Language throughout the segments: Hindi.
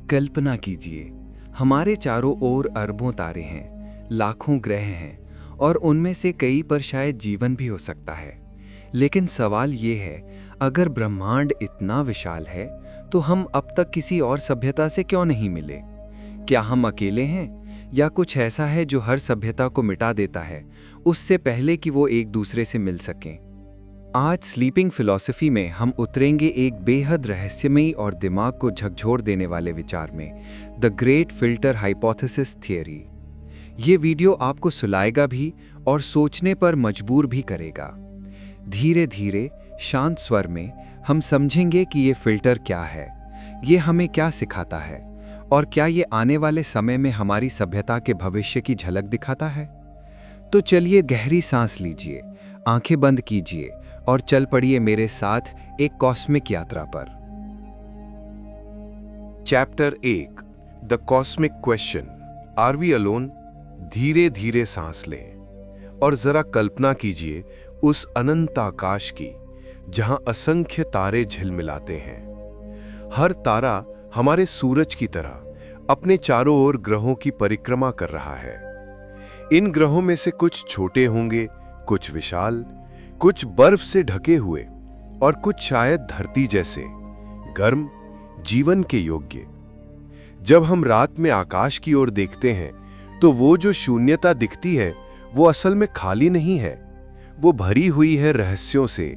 कल्पना कीजिए, हमारे चारों ओर अरबों तारे हैं, लाखों ग्रह हैं और उनमें से कई पर शायद जीवन भी हो सकता है। लेकिन सवाल ये है, अगर ब्रह्मांड इतना विशाल है तो हम अब तक किसी और सभ्यता से क्यों नहीं मिले? क्या हम अकेले हैं या कुछ ऐसा है जो हर सभ्यता को मिटा देता है उससे पहले कि वो एक दूसरे से मिल सकें? आज स्लीपिंग फिलॉसफी में हम उतरेंगे एक बेहद रहस्यमयी और दिमाग को झकझोर देने वाले विचार में, the great filter hypothesis theory. ये वीडियो आपको सुलाएगा भी और सोचने पर मजबूर भी करेगा। धीरे धीरे शांत स्वर में हम समझेंगे कि ये फिल्टर क्या है, ये हमें क्या सिखाता है और क्या ये आने वाले समय में हमारी सभ्यता के भविष्य की झलक दिखाता है। तो चलिए गहरी सांस लीजिए, आंखें बंद कीजिए और चल पड़िए मेरे साथ एक कॉस्मिक यात्रा पर। Chapter 1, the cosmic question, are we alone. धीरे धीरे सांस लें और जरा कल्पना कीजिए उस अनंत आकाश की जहां असंख्य तारे झिलमिलाते हैं। हर तारा हमारे सूरज की तरह अपने चारों ओर ग्रहों की परिक्रमा कर रहा है। इन ग्रहों में से कुछ छोटे होंगे, कुछ विशाल, कुछ बर्फ से ढके हुए और कुछ शायद धरती जैसे गर्म, जीवन के योग्य। जब हम रात में आकाश की ओर देखते हैं तो वो जो शून्यता दिखती है वो असल में खाली नहीं है, वो भरी हुई है रहस्यों से,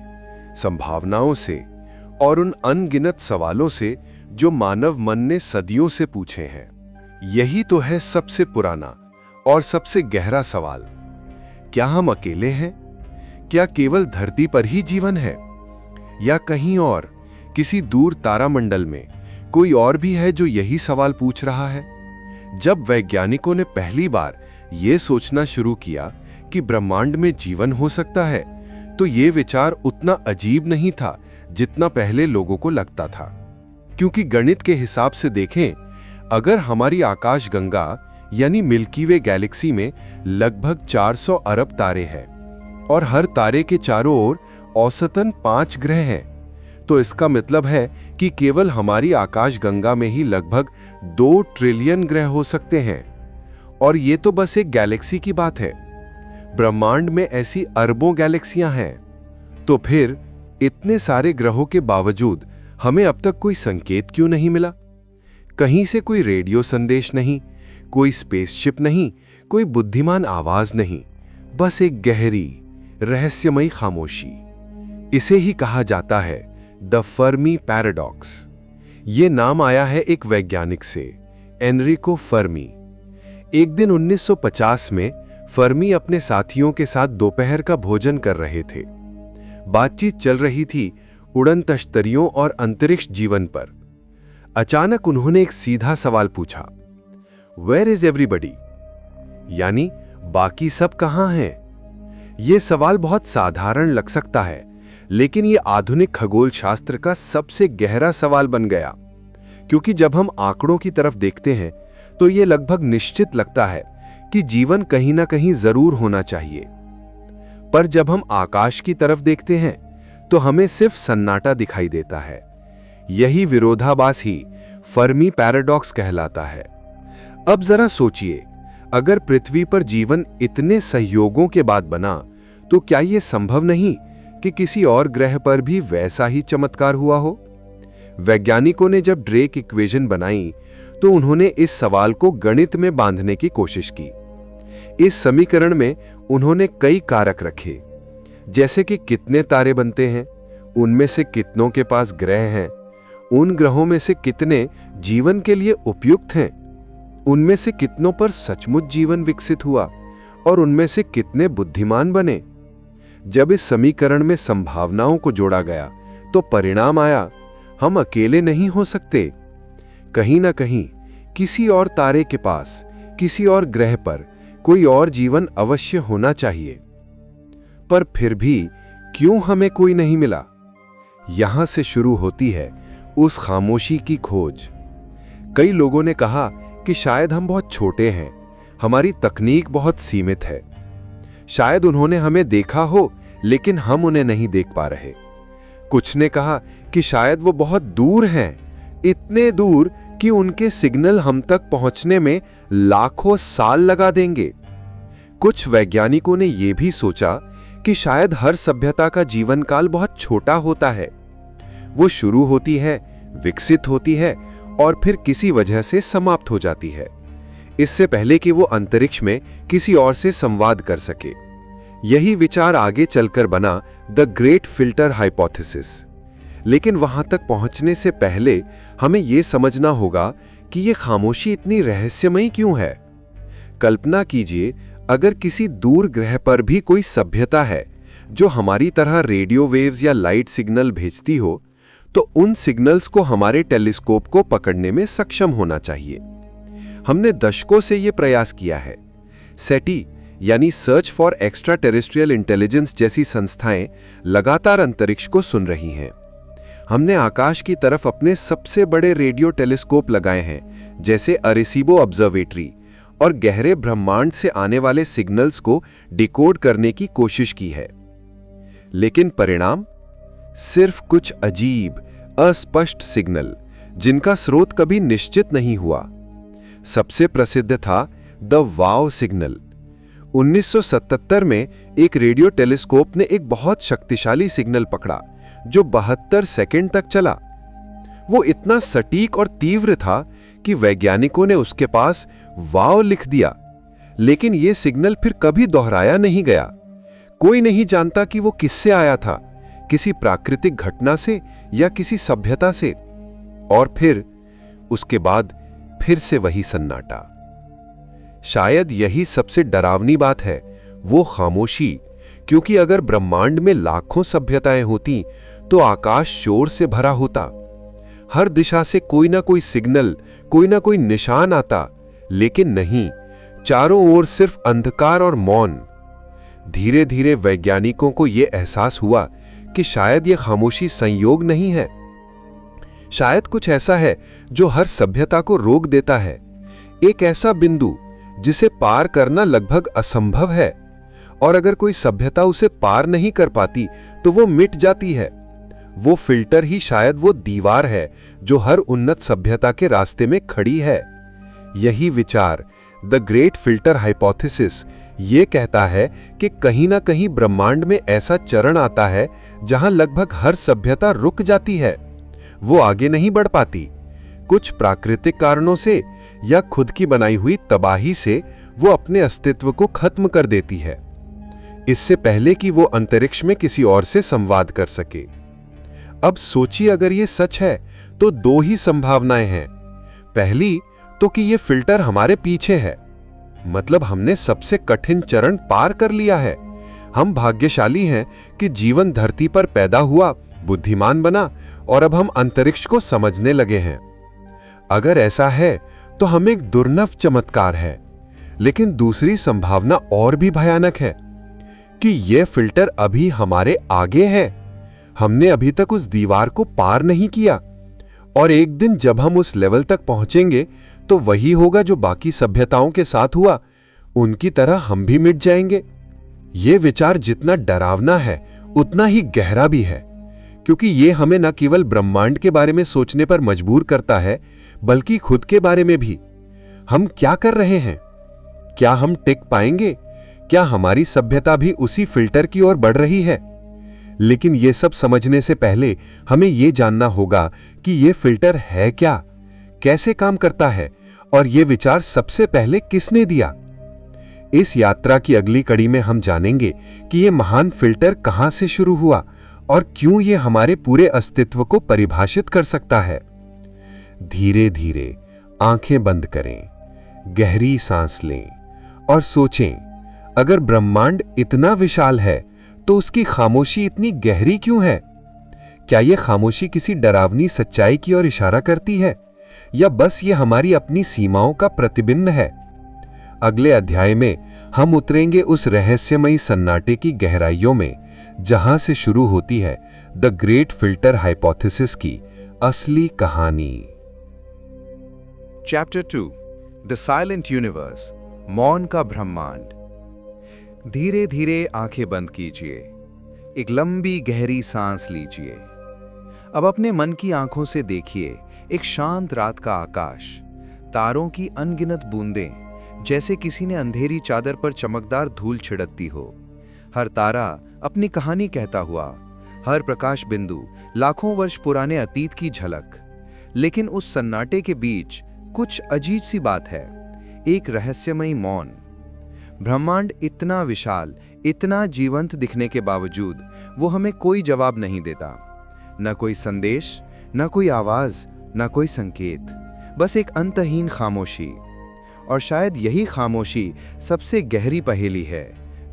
संभावनाओं से और उन अनगिनत सवालों से जो मानव मन ने सदियों से पूछे हैं। यही तो है सबसे पुराना और सबसे गहरा सवाल। क्या हम अकेले हैं? क्या केवल धरती पर ही जीवन है या कहीं और किसी दूर तारामंडल में कोई और भी है जो यही सवाल पूछ रहा है? जब वैज्ञानिकों ने पहली बार यह सोचना शुरू किया कि ब्रह्मांड में जीवन हो सकता है तो यह विचार उतना अजीब नहीं था जितना पहले लोगों को लगता था। क्योंकि गणित के हिसाब से देखें, अगर हमारी आकाशगंगा यानी मिल्की वे गैलेक्सी में लगभग 400 अरब तारे हैं और हर तारे के चारों ओर औसतन 5 ग्रह हैं, तो इसका मतलब है कि केवल हमारी आकाशगंगा में ही लगभग 2 ट्रिलियन ग्रह हो सकते हैं। और ये तो बस एक गैलेक्सी की बात है। ब्रह्मांड में ऐसी अरबों गैलेक्सियां हैं। तो फिर इतने सारे ग्रहों के बावजूद हमें अब तक कोई संकेत क्यों नहीं मिला? कहीं से कोई रेडियो संदेश नहीं, कोई स्पेसशिप नहीं, कोई बुद्धिमान आवाज नहीं, बस एक गहरी रहस्यमयी खामोशी। इसे ही कहा जाता है द फर्मी पैराडॉक्स। ये नाम आया है एक वैज्ञानिक से, एनरिको फर्मी। एक दिन 1950 में फर्मी अपने साथियों के साथ दोपहर का भोजन कर रहे थे। बातचीत चल रही थी उड़न तश्तरियों और अंतरिक्ष जीवन पर। अचानक उन्होंने एक सीधा सवाल पूछा, वेयर इज एवरीबडी? यानी बाकी सब कहां हैं? यह सवाल बहुत साधारण लग सकता है, लेकिन यह आधुनिक खगोल शास्त्र का सबसे गहरा सवाल बन गया। क्योंकि जब हम आंकड़ों की तरफ देखते हैं तो यह लगभग निश्चित लगता है कि जीवन कहीं ना कहीं जरूर होना चाहिए। पर जब हम आकाश की तरफ देखते हैं तो हमें सिर्फ सन्नाटा दिखाई देता है। यही विरोधाभास ही फर्मी पैराडॉक्स कहलाता है। अब जरा सोचिए, अगर पृथ्वी पर जीवन इतने सहयोगों के बाद बना तो क्या यह संभव नहीं कि किसी और ग्रह पर भी वैसा ही चमत्कार हुआ हो? वैज्ञानिकों ने जब ड्रेक इक्वेशन बनाई तो उन्होंने इस सवाल को गणित में बांधने की कोशिश की। इस समीकरण में उन्होंने कई कारक रखे, जैसे कि कितने तारे बनते हैं, उनमें से कितनों के पास ग्रह हैं, उन ग्रहों में से कितने जीवन के लिए उपयुक्त हैं, उनमें से कितनों पर सचमुच जीवन विकसित हुआ और उनमें से कितने बुद्धिमान बने। जब इस समीकरण में संभावनाओं को जोड़ा गया तो परिणाम आया, हम अकेले नहीं हो सकते। कहीं ना कहीं किसी और तारे के पास, किसी और ग्रह पर कोई और जीवन अवश्य होना चाहिए। पर फिर भी क्यों हमें कोई नहीं मिला? यहां से शुरू होती है उस खामोशी की खोज। कई लोगों ने कहा कि शायद हम बहुत छोटे हैं, हमारी तकनीक बहुत सीमित है। शायद उन्होंने हमें देखा हो लेकिन हम उन्हें नहीं देख पा रहे। कुछ ने कहा कि शायद वो बहुत दूर हैं, इतने दूर कि उनके सिग्नल हम तक पहुंचने में लाखों साल लगा देंगे। कुछ वैज्ञानिकों ने यह भी सोचा कि शायद हर सभ्यता का जीवन काल बहुत छोटा होता है। वो शुरू होती है, विकसित होती है और फिर किसी वजह से समाप्त हो जाती है, इससे पहले कि वो अंतरिक्ष में किसी और से संवाद कर सके। यही विचार आगे चलकर बना द ग्रेट फिल्टर हाइपोथेसिस। लेकिन वहां तक पहुंचने से पहले हमें यह समझना होगा कि यह खामोशी इतनी रहस्यमयी क्यों है। कल्पना कीजिए, अगर किसी दूर ग्रह पर भी कोई सभ्यता है जो हमारी तरह रेडियो वेव्स या लाइट सिग्नल भेजती हो, तो उन सिग्नल्स को हमारे टेलीस्कोप को पकड़ने में सक्षम होना चाहिए। हमने दशकों से यह प्रयास किया है। सेटी यानी search for extra terrestrial intelligence जैसी संस्थाएं लगातार अंतरिक्ष को सुन रही हैं। हमने आकाश की तरफ अपने सबसे बड़े रेडियो टेलीस्कोप लगाए हैं, जैसे अरेसीबो ऑब्जर्वेटरी, और गहरे ब्रह्मांड से आने वाले सिग्नल्स को डिकोड करने की कोशिश की है। लेकिन परिणाम सिर्फ कुछ अजीब, अस्पष्ट सिग्नल जिनका स्रोत कभी निश्चित नहीं हुआ। सबसे प्रसिद्ध था द वाव सिग्नल। 1977 में एक रेडियो टेलीस्कोप ने एक बहुत शक्तिशाली सिग्नल पकड़ा जो 72 सेकंड तक चला। वो इतना सटीक और तीव्र था कि वैज्ञानिकों ने उसके पास वाव लिख दिया, लेकिन यह सिग्नल फिर कभी दोहराया नहीं गया। कोई नहीं जानता कि वो किससे आया था, किसी प्राकृतिक घटना से या किसी सभ्यता से। और फिर उसके बाद फिर से वही सन्नाटा। शायद यही सबसे डरावनी बात है, वो खामोशी, क्योंकि अगर ब्रह्मांड में लाखों सभ्यताएं होती तो आकाश शोर से भरा होता। हर दिशा से कोई ना कोई सिग्नल, कोई ना कोई निशान आता, लेकिन नहीं, चारों ओर सिर्फ अंधकार और मौन। धीरे धीरे वैज्ञानिकों को यह एहसास हुआ कि शायद यह खामोशी संयोग नहीं है। शायद कुछ ऐसा है जो हर सभ्यता को रोक देता है, एक ऐसा बिंदु जिसे पार करना लगभग असंभव है, और अगर कोई सभ्यता उसे पार नहीं कर पाती तो वो मिट जाती है। वो फिल्टर ही शायद वो दीवार है जो हर उन्नत सभ्यता के रास्ते में खड़ी है। यही विचार, द ग्रेट फिल्टर हाइपोथेसिस, ये कहता है कि कहीं ना कहीं ब्रह्मांड में ऐसा चरण आता है जहां लगभग हर सभ्यता रुक जाती है। वो आगे नहीं बढ़ पाती। कुछ प्राकृतिक कारणों से या खुद की बनाई हुई तबाही से वो अपने अस्तित्व को खत्म कर देती है, इससे पहले कि वो अंतरिक्ष में किसी और से संवाद कर सके। अब सोचिए, अगर ये सच है तो दो ही संभावनाएं हैं। पहली तो कि ये फिल्टर हमारे पीछे है, मतलब हमने सबसे कठिन चरण पार कर लिया है। हम भाग्यशाली हैं कि जीवन धरती पर पैदा हुआ, बुद्धिमान बना और अब हम अंतरिक्ष को समझने लगे हैं। अगर ऐसा है तो हम एक दुर्लभ चमत्कार है। लेकिन दूसरी संभावना और भी भयानक है कि यह फिल्टर अभी हमारे आगे है। हमने अभी तक उस दीवार को पार नहीं किया, और एक दिन जब हम उस लेवल तक पहुंचेंगे तो वही होगा जो बाकी सभ्यताओं के साथ हुआ, उनकी तरह हम भी मिट जाएंगे। यह विचार जितना डरावना है उतना ही गहरा भी है, क्योंकि यह हमें न केवल ब्रह्मांड के बारे में सोचने पर मजबूर करता है, बल्कि खुद के बारे में भी। हम क्या कर रहे हैं? क्या हम टिक पाएंगे? क्या हमारी सभ्यता भी उसी फिल्टर की ओर बढ़ रही है? लेकिन यह सब समझने से पहले हमें यह जानना होगा कि यह फिल्टर है क्या, कैसे काम करता है, और यह विचार सबसे पहले किसने दिया। इस यात्रा की अगली कड़ी में हम जानेंगे कि यह महान फिल्टर कहां से शुरू हुआ और क्यों यह हमारे पूरे अस्तित्व को परिभाषित कर सकता है। धीरे धीरे आंखें बंद करें, गहरी सांस लें और सोचें, अगर ब्रह्मांड इतना विशाल है तो उसकी खामोशी इतनी गहरी क्यों है? क्या यह खामोशी किसी डरावनी सच्चाई की ओर इशारा करती है, या बस यह हमारी अपनी सीमाओं का प्रतिबिंब है? अगले अध्याय में हम उतरेंगे उस रहस्यमयी सन्नाटे की गहराइयों में जहां से शुरू होती है द ग्रेट फिल्टर हाइपोथेसिस की असली कहानी। चैप्टर 2, द साइलेंट यूनिवर्स, मौन का ब्रह्मांड। धीरे धीरे आंखें बंद कीजिए, एक लंबी गहरी सांस लीजिए। अब अपने मन की आंखों से देखिए एक शांत रात का आकाश, तारों की अनगिनत बूंदें, जैसे किसी ने अंधेरी चादर पर चमकदार धूल छिड़क दी हो। हर तारा अपनी कहानी कहता हुआ, हर प्रकाश बिंदु लाखों वर्ष पुराने अतीत की झलक। लेकिन उस सन्नाटे के बीच कुछ अजीब सी बात है, एक रहस्यमयी मौन। ब्रह्मांड इतना विशाल, इतना जीवंत दिखने के बावजूद वो हमें कोई जवाब नहीं देता। न कोई संदेश, न कोई आवाज, न कोई संकेत, बस एक अंतहीन खामोशी। और शायद यही खामोशी सबसे गहरी पहेली है,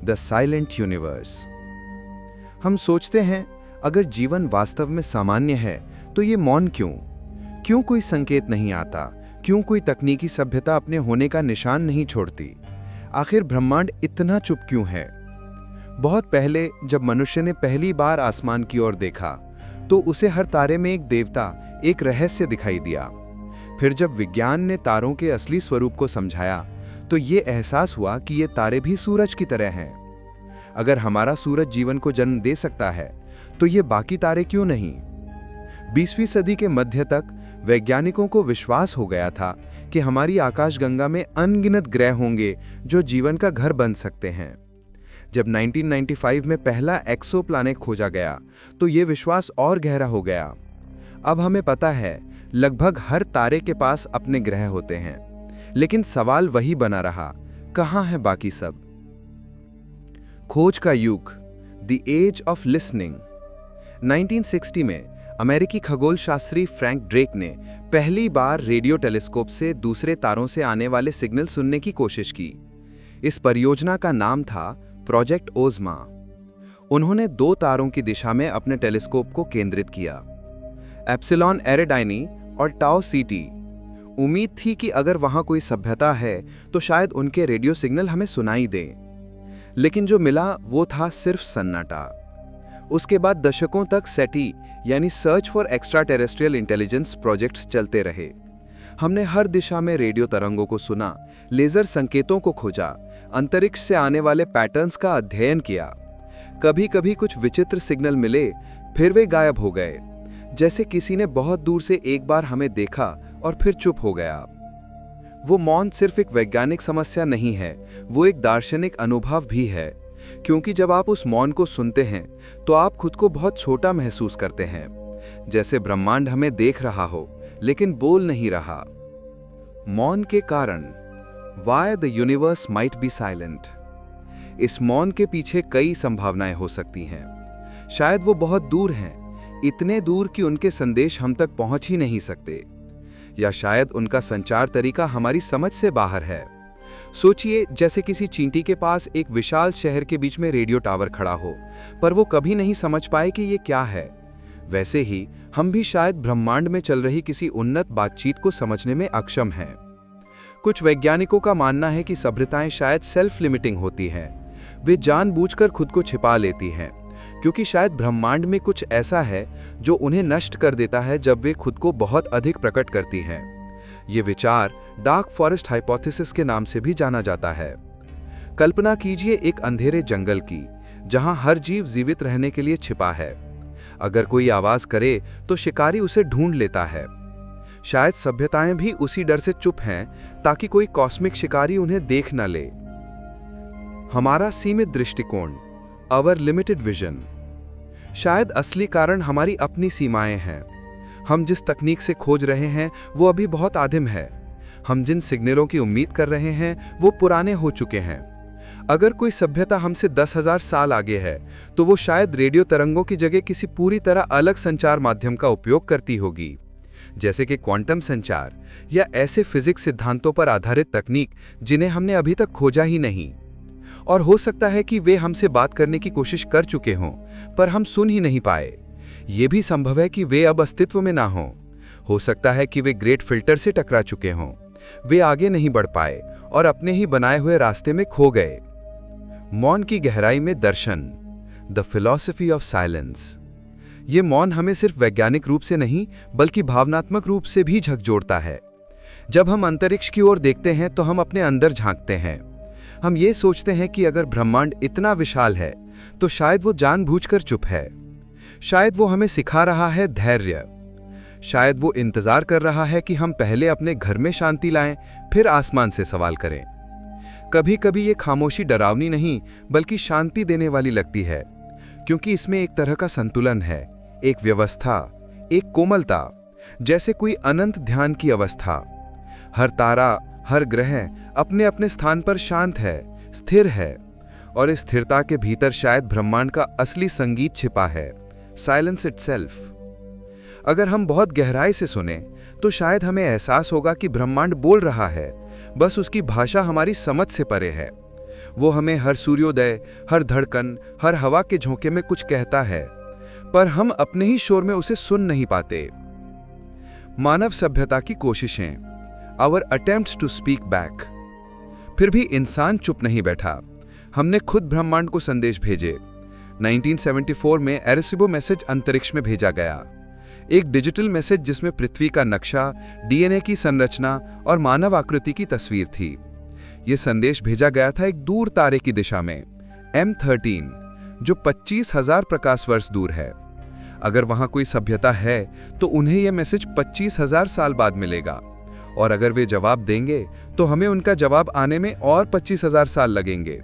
द साइलेंट यूनिवर्स। हम सोचते हैं अगर जीवन वास्तव में सामान्य है तो ये मौन क्यों? क्यों कोई संकेत नहीं आता? क्यों कोई तकनीकी सभ्यता अपने होने का निशान नहीं छोड़ती? आखिर ब्रह्मांड इतना चुप क्यों है? बहुत पहले जब मनुष्य ने पहली बार आसमान की ओर देखा तो उसे हर तारे में एक देवता, एक रहस्य दिखाई दिया। फिर जब विज्ञान ने तारों के असली स्वरूप को समझाया तो ये एहसास हुआ कि ये तारे भी सूरज की तरह हैं। अगर हमारा सूरज जीवन को जन्म दे सकता है तो ये बाकी तारे क्यों नहीं? 20वीं सदी के मध्य तक वैज्ञानिकों को विश्वास हो गया था कि हमारी आकाशगंगा में अनगिनत ग्रह होंगे जो जीवन का घर बन सकते हैं। जब 1995 में पहला एक्सोप्लैनेट खोजा गया तो ये विश्वास और गहरा हो गया। अब हमें पता है लगभग हर तारे के पास अपने ग्रह होते हैं, लेकिन सवाल वही बना रहा, कहाँ है बाकी सब? खोज का युग, द एज ऑफ लिसनिंग। 1960 में अमेरिकी खगोलशास्त्री फ्रैंक ड्रेक ने पहली बार रेडियो टेलीस्कोप से दूसरे तारों से आने वाले सिग्नल सुनने की कोशिश की। इस परियोजना का नाम था प्रोजेक्ट ओज़मा। उन्होंने 2 तारों की दिशा में अपने टेलीस्कोप को केंद्रित किया, एप्सिलॉन एरिडाइनी और टाउ सीटी। उम्मीद थी कि अगर वहां कोई सभ्यता है तो शायद उनके रेडियो सिग्नल हमें सुनाई दे। लेकिन जो मिला वो था सिर्फ सन्नाटा। उसके बाद दशकों तक सेटी यानी search for extra terrestrial intelligence projects चलते रहे। हमने हर दिशा में रेडियो तरंगों को सुना, लेजर संकेतों को खोजा, अंतरिक्ष से आने वाले पैटर्न्स का अध्ययन किया। कभी कभी कुछ विचित्र सिग्नल मिले, फिर वे गायब हो गए, जैसे किसी ने बहुत दूर से एक बार हमें देखा और फिर चुप हो गया। वो मौन सिर्फ एक वैज्ञानिक समस्या नहीं है, वो एक दार्शनिक अनुभव भी है, क्योंकि जब आप उस मौन को सुनते हैं तो आप खुद को बहुत छोटा महसूस करते हैं, जैसे ब्रह्मांड हमें देख रहा हो लेकिन बोल नहीं रहा। मौन के कारण, why the universe might be silent. इस मौन के पीछे कई संभावनाएं हो सकती हैं। शायद वो बहुत दूर हैं, इतने दूर कि उनके संदेश हम तक पहुंच ही नहीं सकते, या शायद उनका संचार तरीका हमारी समझ से बाहर है। सोचिए, जैसे किसी चींटी के पास एक विशाल शहर के बीच में रेडियो टावर खड़ा हो, पर वो कभी नहीं समझ पाए कि ये क्या है। वैसे ही हम भी शायद ब्रह्मांड में चल रही किसी उन्नत बातचीत को समझने में अक्षम हैं। कुछ वैज्ञानिकों का मानना है कि सभ्यताएं शायद सेल्फ लिमिटिंग होती हैं। वे जानबूझकर खुद को छिपा लेती हैं, क्योंकि शायद ब्रह्मांड में कुछ ऐसा है जो उन्हें नष्ट कर देता है जब वे खुद को बहुत अधिक प्रकट करती हैं। ये विचार डार्क फॉरेस्ट हाइपोथेसिस के नाम से भी जाना जाता है। कल्पना कीजिए एक अंधेरे जंगल की, जहां हर जीव जीवित रहने के लिए छिपा है। अगर कोई आवाज करे तो शिकारी उसे ढूंढ लेता है। शायद सभ्यताएं भी उसी डर से चुप हैं ताकि कोई कॉस्मिक शिकारी उन्हें देख न ले। हमारा सीमित दृष्टिकोण, आवर लिमिटेड विजन। शायद असली कारण हमारी अपनी सीमाएं हैं। हम जिस तकनीक से खोज रहे हैं वो अभी बहुत आदिम है। हम जिन सिग्नलों की उम्मीद कर रहे हैं वो पुराने हो चुके हैं। अगर कोई सभ्यता हमसे 10,000 साल आगे है तो वो शायद रेडियो तरंगों की जगह किसी पूरी तरह अलग संचार माध्यम का उपयोग करती होगी, जैसे कि क्वांटम संचार या ऐसे फिजिक्स सिद्धांतों पर आधारित तकनीक जिन्हें हमने अभी तक खोजा ही नहीं। और हो सकता है कि वे हमसे बात करने की कोशिश कर चुके हों, पर हम सुन ही नहीं पाए। ये भी संभव है कि वे अब अस्तित्व में ना हों। हो सकता है कि वे ग्रेट फिल्टर से टकरा चुके हों, वे आगे नहीं बढ़ पाए और अपने ही बनाए हुए रास्ते में खो गए। मौन की गहराई में दर्शन, द फिलॉसफी ऑफ साइलेंस। ये मौन हमें सिर्फ वैज्ञानिक रूप से नहीं बल्कि भावनात्मक रूप से भी झकझोरता है। जब हम अंतरिक्ष की ओर देखते हैं तो हम अपने अंदर झांकते हैं। हम ये सोचते हैं कि अगर ब्रह्मांड इतना विशाल है तो शायद वो जानबूझकर चुप है। शायद वो हमें सिखा रहा है धैर्य। शायद वो इंतजार कर रहा है कि हम पहले अपने घर में शांति लाएं, फिर आसमान से सवाल करें। कभी कभी ये खामोशी डरावनी नहीं बल्कि शांति देने वाली लगती है, क्योंकि इसमें एक तरह का संतुलन है, एक व्यवस्था, एक कोमलता, जैसे कोई अनंत ध्यान की अवस्था। हर तारा, हर ग्रह अपने अपने स्थान पर शांत है, स्थिर है, और इस स्थिरता के भीतर शायद ब्रह्मांड का असली संगीत छिपा है, साइलेंस इटसेल्फ। अगर हम बहुत गहराई से सुने तो शायद हमें एहसास होगा कि ब्रह्मांड बोल रहा है, बस उसकी भाषा हमारी समझ से परे है। वो हमें हर सूर्योदय, हर धड़कन, हर हवा के झोंके में कुछ कहता है, पर हम अपने ही शोर में उसे सुन नहीं पाते। मानव सभ्यता की कोशिशें, our attempts to speak back. फिर भी इंसान चुप नहीं बैठा। हमने खुद ब्रह्मांड को संदेश भेजे। 1974 में एरेसिबो मैसेज अंतरिक्ष में भेजा गया, एक डिजिटल मैसेज जिसमें पृथ्वी का नक्शा, डीएनए की संरचना और मानव आकृति की तस्वीर थी। यह संदेश भेजा गया था एक दूर तारे की दिशा में, M13, जो 25,000 प्रकाश वर्ष दूर है। अगर वहां कोई सभ्यता है तो उन्हें यह मैसेज 25,000 साल बाद मिलेगा, और अगर वे जवाब देंगे तो हमें उनका जवाब आने में और 25,000 साल लगेंगे।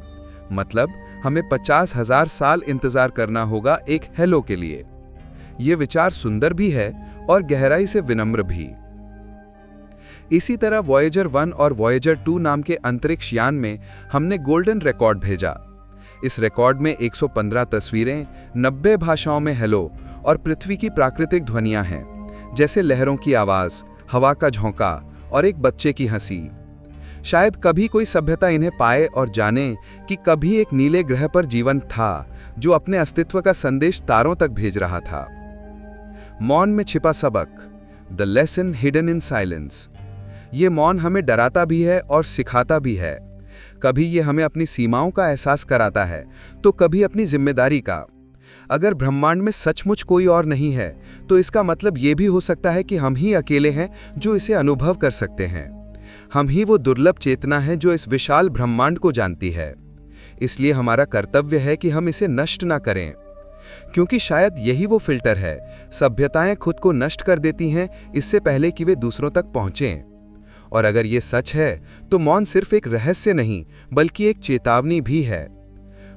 मतलब हमें 50,000 साल इंतजार करना होगा एक हेलो के लिए। यह विचार सुंदर भी है और गहराई से विनम्र भी। इसी तरह वॉयेजर 1 और वॉयेजर 2 नाम के अंतरिक्ष यान में हमने गोल्डन रिकॉर्ड भेजा। इस रिकॉर्ड में 115 तस्वीरें, 90 भाषाओं में हेलो और पृथ्वी की प्राकृतिक ध्वनियां हैं, जैसे लहरों की आवाज, हवा का झोंका और एक बच्चे की हंसी। शायद कभी कोई सभ्यता इन्हें पाए और जाने कि कभी एक नीले ग्रह पर जीवन था जो अपने अस्तित्व का संदेश तारों तक भेज रहा था। मौन में छिपा सबक, the lesson hidden in silence. ये मौन हमें डराता भी है और सिखाता भी है। कभी ये हमें अपनी सीमाओं का एहसास कराता है तो कभी अपनी जिम्मेदारी का। अगर ब्रह्मांड में सचमुच कोई और नहीं है तो इसका मतलब ये भी हो सकता है कि हम ही अकेले हैं जो इसे अनुभव कर सकते हैं। हम ही वो दुर्लभ चेतना है जो इस विशाल ब्रह्मांड को जानती है। इसलिए हमारा कर्तव्य है कि हम इसे नष्ट ना करें, क्योंकि शायद यही वो फिल्टर है। सभ्यताएं खुद को नष्ट कर देती हैं इससे पहले कि वे दूसरों तक पहुंचें। और अगर ये सच है तो मौन सिर्फ एक रहस्य नहीं बल्कि एक चेतावनी भी है।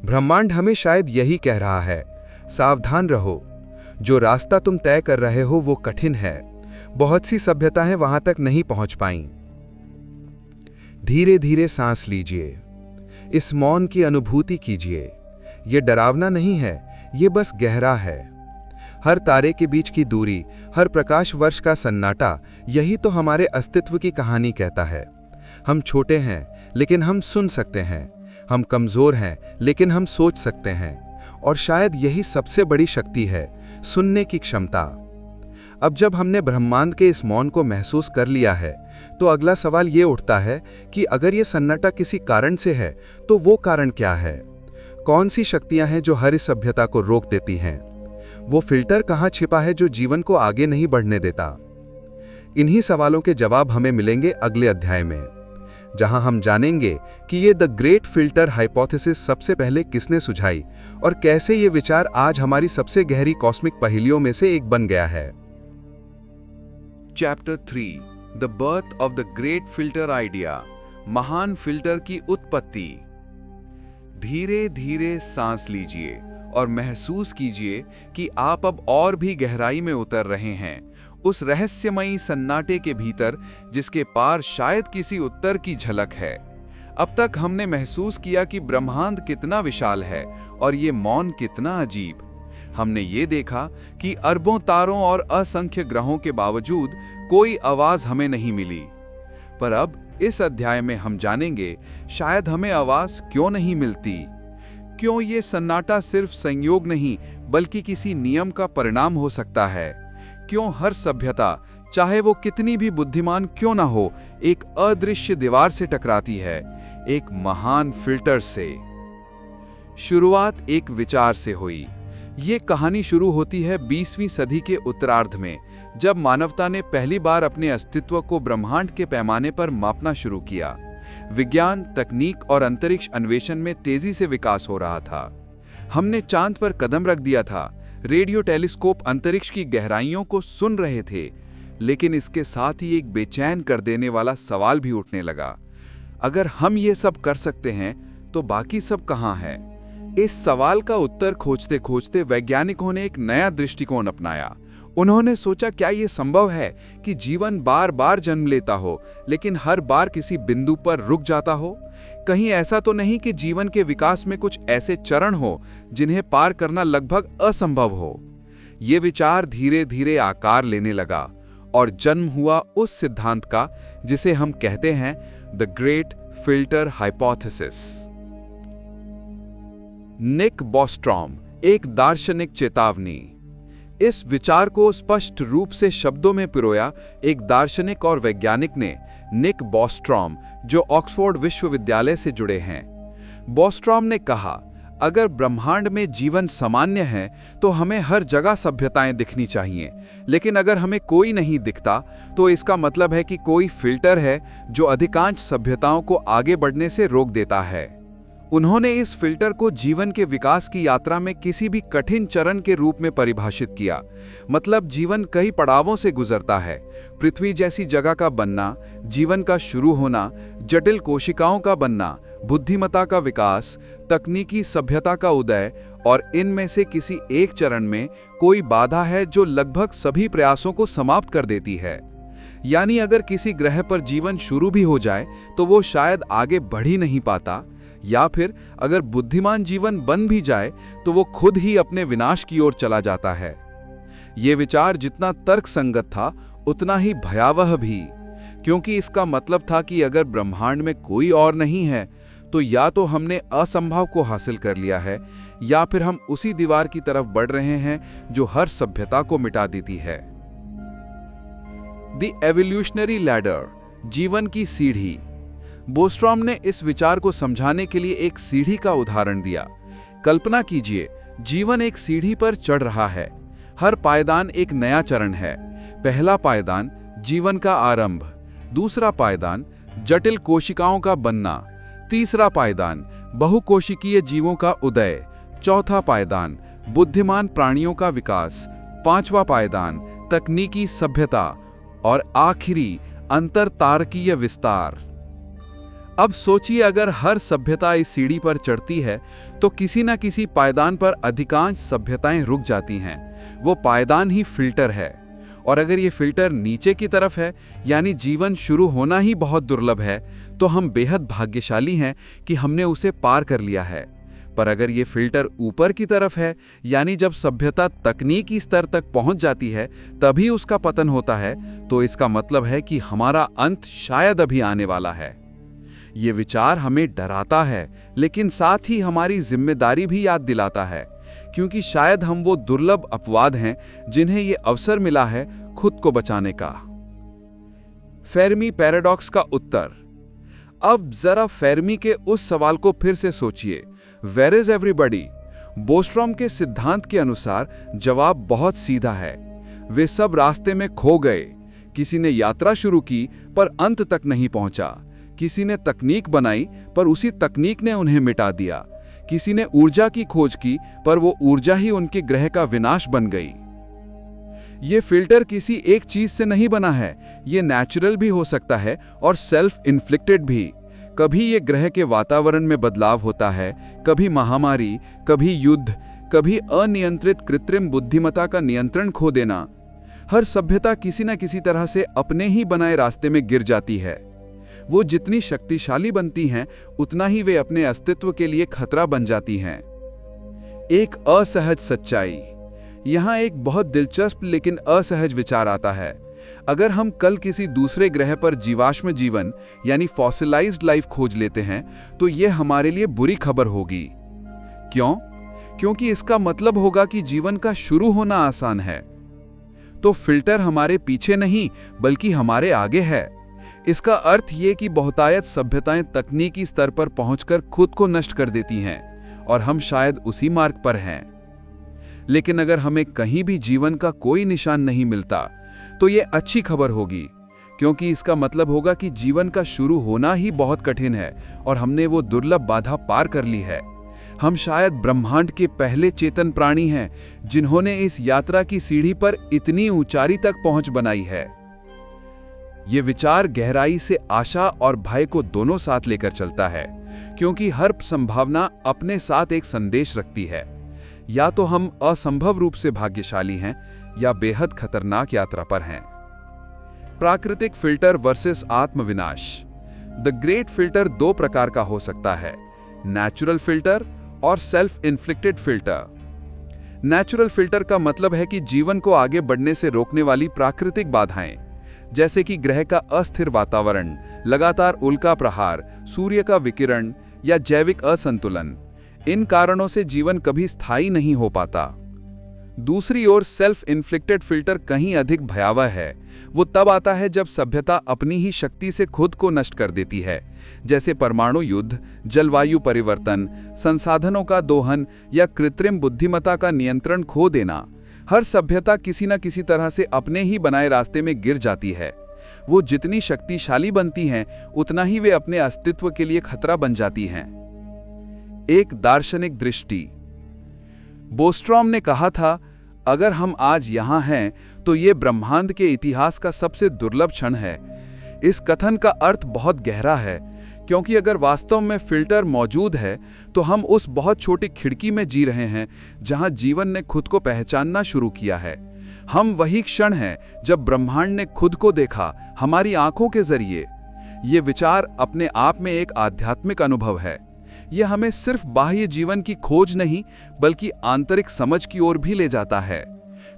ब्रह्मांड हमें शायद यही कह रहा है, सावधान रहो, जो रास्ता तुम तय कर रहे हो वो कठिन है। बहुत सी सभ्यताएं वहां तक नहीं पहुंच पाईं। धीरे धीरे सांस लीजिए, इस मौन की अनुभूति कीजिए। यह डरावना नहीं है, ये बस गहरा है। हर तारे के बीच की दूरी, हर प्रकाश वर्ष का सन्नाटा, यही तो हमारे अस्तित्व की कहानी कहता है। हम छोटे हैं लेकिन हम सुन सकते हैं, हम कमजोर हैं लेकिन हम सोच सकते हैं, और शायद यही सबसे बड़ी शक्ति है, सुनने की क्षमता। अब जब हमने ब्रह्मांड के इस मौन को महसूस कर लिया है तो अगला सवाल ये उठता है कि अगर ये सन्नाटा किसी कारण से है तो वो कारण क्या है? कौन सी शक्तियां हैं जो हर इस सभ्यता को रोक देती हैं? वो फिल्टर कहाँ छिपा है जो जीवन को आगे नहीं बढ़ने देता? इन्हीं सवालों के जवाब हमें मिलेंगे अगले अध्याय में, जहां हम जानेंगे कि ये द ग्रेट फिल्टर हाइपोथेसिस सबसे पहले किसने सुझाई और कैसे ये विचार आज हमारी सबसे गहरी कॉस्मिक पहेलियों में से एक बन गया है। Chapter 3, the birth of the great filter idea, महान फिल्टर की उत्पत्ति। धीरे धीरे सांस लीजिए और महसूस कीजिए कि आप अब और भी गहराई में उतर रहे हैं, उस रहस्यमयी सन्नाटे के भीतर जिसके पार शायद किसी उत्तर की झलक है। अब तक हमने महसूस किया कि ब्रह्मांड कितना विशाल है और ये मौन कितना अजीब। हमने ये देखा कि अरबों तारों और असंख्य ग्रहों के बावजूद कोई आवाज हमें नहीं मिली। पर अब इस अध्याय में हम जानेंगे शायद हमें आवाज क्यों नहीं मिलती, क्यों ये सन्नाटा सिर्फ संयोग नहीं बल्कि किसी नियम का परिणाम हो सकता है, क्यों हर सभ्यता चाहे वो कितनी भी बुद्धिमान क्यों ना हो एक अदृश्य दीवार से टकराती है, एक महान फिल्टर से। शुरुआत एक विचार से हुई। ये कहानी शुरू होती है 20वीं सदी के उत्तरार्ध में, जब मानवता ने पहली बार अपने अस्तित्व को ब्रह्मांड के पैमाने पर मापना शुरू किया। विज्ञान, तकनीक और अंतरिक्ष अन्वेषण में तेजी से विकास हो रहा था। हमने चांद पर कदम रख दिया था, रेडियो टेलीस्कोप अंतरिक्ष की गहराइयों को सुन रहे थे, लेकिन इसके साथ ही एक बेचैन कर देने वाला सवाल भी उठने लगा। अगर हम ये सब कर सकते हैं तो बाकी सब कहाँ है? इस सवाल का उत्तर खोजते खोजते वैज्ञानिकों ने एक नया दृष्टिकोण अपनाया। उन्होंने सोचा, क्या ये संभव है कि जीवन बार बार जन्म लेता हो लेकिन हर बार किसी बिंदु पर रुक जाता हो? कहीं ऐसा तो नहीं कि जीवन के विकास में कुछ ऐसे चरण हो जिन्हें पार करना लगभग असंभव हो? ये विचार धीरे धीरे आकार लेने लगा और जन्म हुआ उस सिद्धांत का जिसे हम कहते हैं द ग्रेट फिल्टर हाइपोथेसिस। निक बॉस्ट्रॉम, एक दार्शनिक चेतावनी। इस विचार को स्पष्ट रूप से शब्दों में पिरोया एक दार्शनिक और वैज्ञानिक ने, निक बॉस्ट्रॉम, जो ऑक्सफोर्ड विश्वविद्यालय से जुड़े हैं। बॉस्ट्रॉम ने कहा, अगर ब्रह्मांड में जीवन सामान्य है तो हमें हर जगह सभ्यताएं दिखनी चाहिए, लेकिन अगर हमें कोई नहीं दिखता तो इसका मतलब है कि कोई फिल्टर है जो अधिकांश सभ्यताओं को आगे बढ़ने से रोक देता है। उन्होंने इस फिल्टर को जीवन के विकास की यात्रा में किसी भी कठिन चरण के रूप में परिभाषित किया। मतलब जीवन कई पड़ावों से गुजरता है। पृथ्वी जैसी जगह का बनना, जीवन का शुरू होना, जटिल कोशिकाओं का बनना, बुद्धिमत्ता का विकास, तकनीकी सभ्यता का उदय, और इनमें से किसी एक चरण में कोई बाधा है जो लगभग सभी प्रयासों को समाप्त कर देती है। यानी अगर किसी ग्रह पर जीवन शुरू भी हो जाए तो वो शायद आगे बढ़ ही नहीं पाता, या फिर अगर बुद्धिमान जीवन बन भी जाए तो वो खुद ही अपने विनाश की ओर चला जाता है। ये विचार जितना तर्कसंगत था उतना ही भयावह भी, क्योंकि इसका मतलब था कि अगर ब्रह्मांड में कोई और नहीं है तो या तो हमने असंभव को हासिल कर लिया है, या फिर हम उसी दीवार की तरफ बढ़ रहे हैं जो हर सभ्यता को मिटा देती है। द एवोल्यूशनरी लैडर, जीवन की सीढ़ी। बोस्ट्रॉम ने इस विचार को समझाने के लिए एक सीढ़ी का उदाहरण दिया। कल्पना कीजिए, जीवन एक सीढ़ी पर चढ़ रहा है। हर पायदान एक नया चरण है। पहला पायदान जीवन का आरंभ, दूसरा पायदान जटिल कोशिकाओं का बनना, तीसरा पायदान बहुकोशिकीय जीवों का उदय, चौथा पायदान बुद्धिमान प्राणियों का विकास, पांचवा पायदान तकनीकी सभ्यता, और आखिरी अंतरतारकीय विस्तार। अब सोचिए, अगर हर सभ्यता इस सीढ़ी पर चढ़ती है तो किसी न किसी पायदान पर अधिकांश सभ्यताएं रुक जाती हैं। वो पायदान ही फिल्टर है। और अगर ये फिल्टर नीचे की तरफ है, यानी जीवन शुरू होना ही बहुत दुर्लभ है, तो हम बेहद भाग्यशाली हैं कि हमने उसे पार कर लिया है। पर अगर ये फिल्टर ऊपर की तरफ है, यानी जब सभ्यता तकनीकी स्तर तक पहुंच जाती है तभी उसका पतन होता है, तो इसका मतलब है कि हमारा अंत शायद अभी आने वाला है। ये विचार हमें डराता है, लेकिन साथ ही हमारी जिम्मेदारी भी याद दिलाता है, क्योंकि शायद हम वो दुर्लभ अपवाद हैं जिन्हें ये अवसर मिला है खुद को बचाने का। फेर्मी पैराडॉक्स का उत्तर। अब जरा फेर्मी के उस सवाल को फिर से सोचिए, वेयर इज एवरीबॉडी? बोस्ट्रॉम के सिद्धांत के अनुसार जवाब बहुत सीधा है। वे सब रास्ते में खो गए। किसी ने यात्रा शुरू की पर अंत तक नहीं पहुंचा। किसी ने तकनीक बनाई पर उसी तकनीक ने उन्हें मिटा दिया। किसी ने ऊर्जा की खोज की पर वो ऊर्जा ही उनके ग्रह का विनाश बन गई। ये फिल्टर किसी एक चीज से नहीं बना है। ये नेचुरल भी हो सकता है और सेल्फ इन्फ्लिक्टेड भी। कभी ये ग्रह के वातावरण में बदलाव होता है, कभी महामारी, कभी युद्ध, कभी अनियंत्रित कृत्रिम बुद्धिमत्ता का नियंत्रण खो देना। हर सभ्यता किसी न किसी तरह से अपने ही बनाए रास्ते में गिर जाती है। वो जितनी शक्तिशाली बनती हैं, उतना ही वे अपने अस्तित्व के लिए खतरा बन जाती हैं। एक असहज सच्चाई। यहाँ एक बहुत दिलचस्प लेकिन असहज विचार आता है। अगर हम कल किसी दूसरे ग्रह पर जीवाश्म जीवन यानी फॉसिलाइज्ड लाइफ खोज लेते हैं तो ये हमारे लिए बुरी खबर होगी। क्यों? क्योंकि इसका मतलब होगा कि जीवन का शुरू होना आसान है। तो फिल्टर हमारे पीछे नहीं बल्कि हमारे आगे है। इसका अर्थ ये कि बहुतायत सभ्यताएं तकनीकी स्तर पर पहुंचकर खुद को नष्ट कर देती हैं और हम शायद उसी मार्ग पर हैं। लेकिन अगर हमें कहीं भी जीवन का कोई निशान नहीं मिलता तो ये अच्छी खबर होगी, क्योंकि इसका मतलब होगा कि जीवन का शुरू होना ही बहुत कठिन है और हमने वो दुर्लभ बाधा पार कर ली है। हम शायद ब्रह्मांड के पहले चेतन प्राणी हैं जिन्होंने इस यात्रा की सीढ़ी पर इतनी ऊंचाई तक पहुंच बनाई है। ये विचार गहराई से आशा और भय को दोनों साथ लेकर चलता है, क्योंकि हर संभावना अपने साथ एक संदेश रखती है। या तो हम असंभव रूप से भाग्यशाली हैं या बेहद खतरनाक यात्रा पर हैं। प्राकृतिक फिल्टर वर्सेस आत्मविनाश। द ग्रेट फिल्टर दो प्रकार का हो सकता है, नेचुरल फिल्टर और self inflicted filter. Natural filter का मतलब है कि जीवन को आगे बढ़ने से रोकने वाली प्राकृतिक बाधाएं, जैसे कि ग्रह का अस्थिर वातावरण, लगातार उल्का प्रहार, सूर्य का विकिरण या जैविक असंतुलन। इन कारणों से जीवन कभी स्थायी नहीं हो पाता। दूसरी ओर सेल्फ इन्फ्लिक्टेड फिल्टर कहीं अधिक भयावह है। वो तब आता है जब सभ्यता अपनी ही शक्ति से खुद को नष्ट कर देती है, जैसे परमाणु युद्ध, जलवायु परिवर्तन, संसाधनों का दोहन या कृत्रिम बुद्धिमत्ता का नियंत्रण खो देना। हर सभ्यता किसी न किसी तरह से अपने ही बनाए रास्ते में गिर जाती है। वो जितनी शक्तिशाली बनती हैं, उतना ही वे अपने अस्तित्व के लिए खतरा बन जाती हैं। एक दार्शनिक दृष्टि। बोस्ट्रॉम ने कहा था, अगर हम आज यहाँ हैं तो ये ब्रह्मांड के इतिहास का सबसे दुर्लभ क्षण है। इस कथन का अर्थ बहुत गहरा है, क्योंकि अगर वास्तव में फिल्टर मौजूद है तो हम उस बहुत छोटी खिड़की में जी रहे हैं जहाँ जीवन ने खुद को पहचानना शुरू किया है। हम वही क्षण हैं जब ब्रह्मांड ने खुद को देखा हमारी आंखों के जरिए। ये विचार अपने आप में एक आध्यात्मिक अनुभव है। यह हमें सिर्फ बाह्य जीवन की खोज नहीं बल्कि आंतरिक समझ की ओर भी ले जाता है,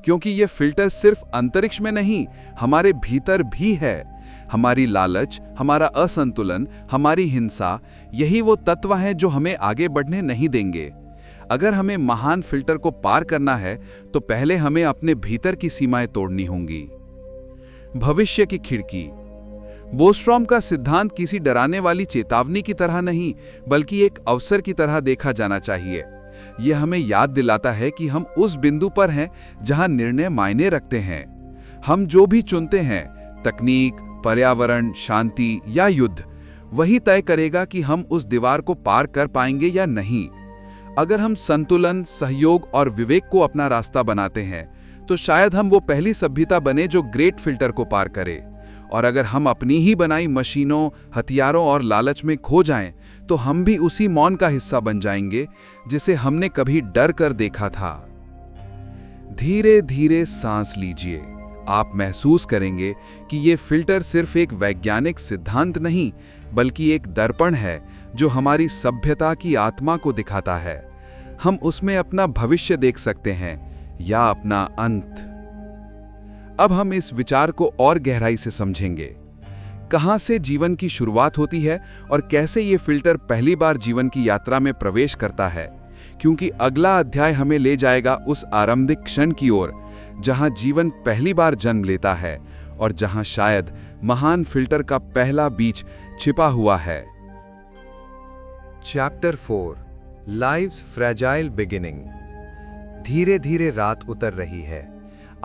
क्योंकि यह फिल्टर सिर्फ अंतरिक्ष में नहीं, हमारे भीतर भी है। हमारी लालच, हमारा असंतुलन, हमारी हिंसा, यही वो तत्व हैं जो हमें आगे बढ़ने नहीं देंगे। अगर हमें महान फिल्टर को पार करना है तो पहले हमें अपने भीतर की सीमाएं तोड़नी होंगी। भविष्य की खिड़की। बोस्ट्रॉम का सिद्धांत किसी डराने वाली चेतावनी की तरह नहीं बल्कि एक अवसर की तरह देखा जाना चाहिए। यह हमें याद दिलाता है कि हम उस बिंदु पर हैं जहां निर्णय मायने रखते हैं। हम जो भी चुनते हैं, तकनीक, पर्यावरण, शांति या युद्ध, वही तय करेगा कि हम उस दीवार को पार कर पाएंगे या नहीं। अगर हम संतुलन, सहयोग और विवेक को अपना रास्ता बनाते हैं तो शायद हम वो पहली सभ्यता बने जो ग्रेट फिल्टर को पार करे। और अगर हम अपनी ही बनाई मशीनों, हथियारों और लालच में खो जाएं, तो हम भी उसी मौन का हिस्सा बन जाएंगे जिसे हमने कभी डर कर देखा था। धीरे धीरे सांस लीजिए। आप महसूस करेंगे कि ये फिल्टर सिर्फ एक वैज्ञानिक सिद्धांत नहीं बल्कि एक दर्पण है जो हमारी सभ्यता की आत्मा को दिखाता है। हम उसमें अपना भविष्य देख सकते हैं या अपना अंत। अब हम इस विचार को और गहराई से समझेंगे। कहां से जीवन की शुरुआत होती है और कैसे ये फिल्टर पहली बार जीवन की यात्रा में प्रवेश करता है, क्योंकि अगला अध्याय हमें ले जाएगा उस आरंभिक क्षण की ओर जहां जीवन पहली बार जन्म लेता है और जहां शायद महान फिल्टर का पहला बीज छिपा हुआ है। Chapter 4 lives fragile beginning. धीरे धीरे रात उतर रही है।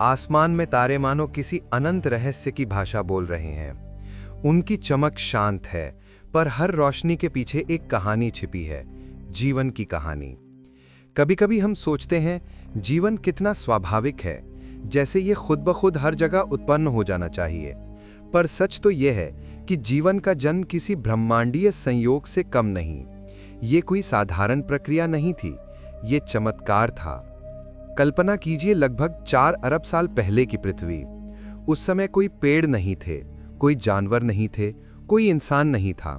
आसमान में तारे मानो किसी अनंत रहस्य की भाषा बोल रहे हैं। उनकी चमक शांत है, पर हर रोशनी के पीछे एक कहानी छिपी है, जीवन की कहानी। कभी-कभी हम सोचते हैं जीवन कितना स्वाभाविक है, जैसे ये खुद ब खुद हर जगह उत्पन्न हो जाना चाहिए। पर सच तो यह है कि जीवन का जन्म किसी ब्रह्मांडीय संयोग से कम नहीं। ये कोई साधारण प्रक्रिया नहीं थी, ये चमत्कार था। कल्पना कीजिए, लगभग 4 अरब साल पहले की पृथ्वी। उस समय कोई पेड़ नहीं थे, कोई जानवर नहीं थे, कोई इंसान नहीं था।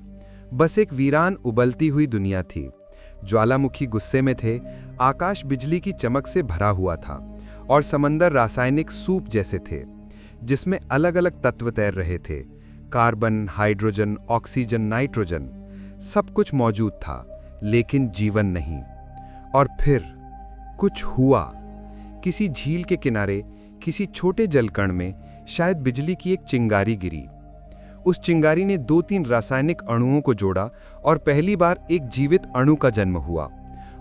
बस एक वीरान उबलती हुई दुनिया थी। ज्वालामुखी गुस्से में थे, आकाश बिजली की चमक से भरा हुआ था और समंदर रासायनिक सूप जैसे थे जिसमें अलग अलग तत्व तैर रहे थे। कार्बन, हाइड्रोजन, ऑक्सीजन, नाइट्रोजन, सब कुछ मौजूद था, लेकिन जीवन नहीं। और फिर कुछ हुआ। किसी झील के किनारे, किसी छोटे जलकण में शायद बिजली की एक चिंगारी गिरी। उस चिंगारी ने 2-3 रासायनिक अणुओं को जोड़ा और पहली बार एक जीवित अणु का जन्म हुआ।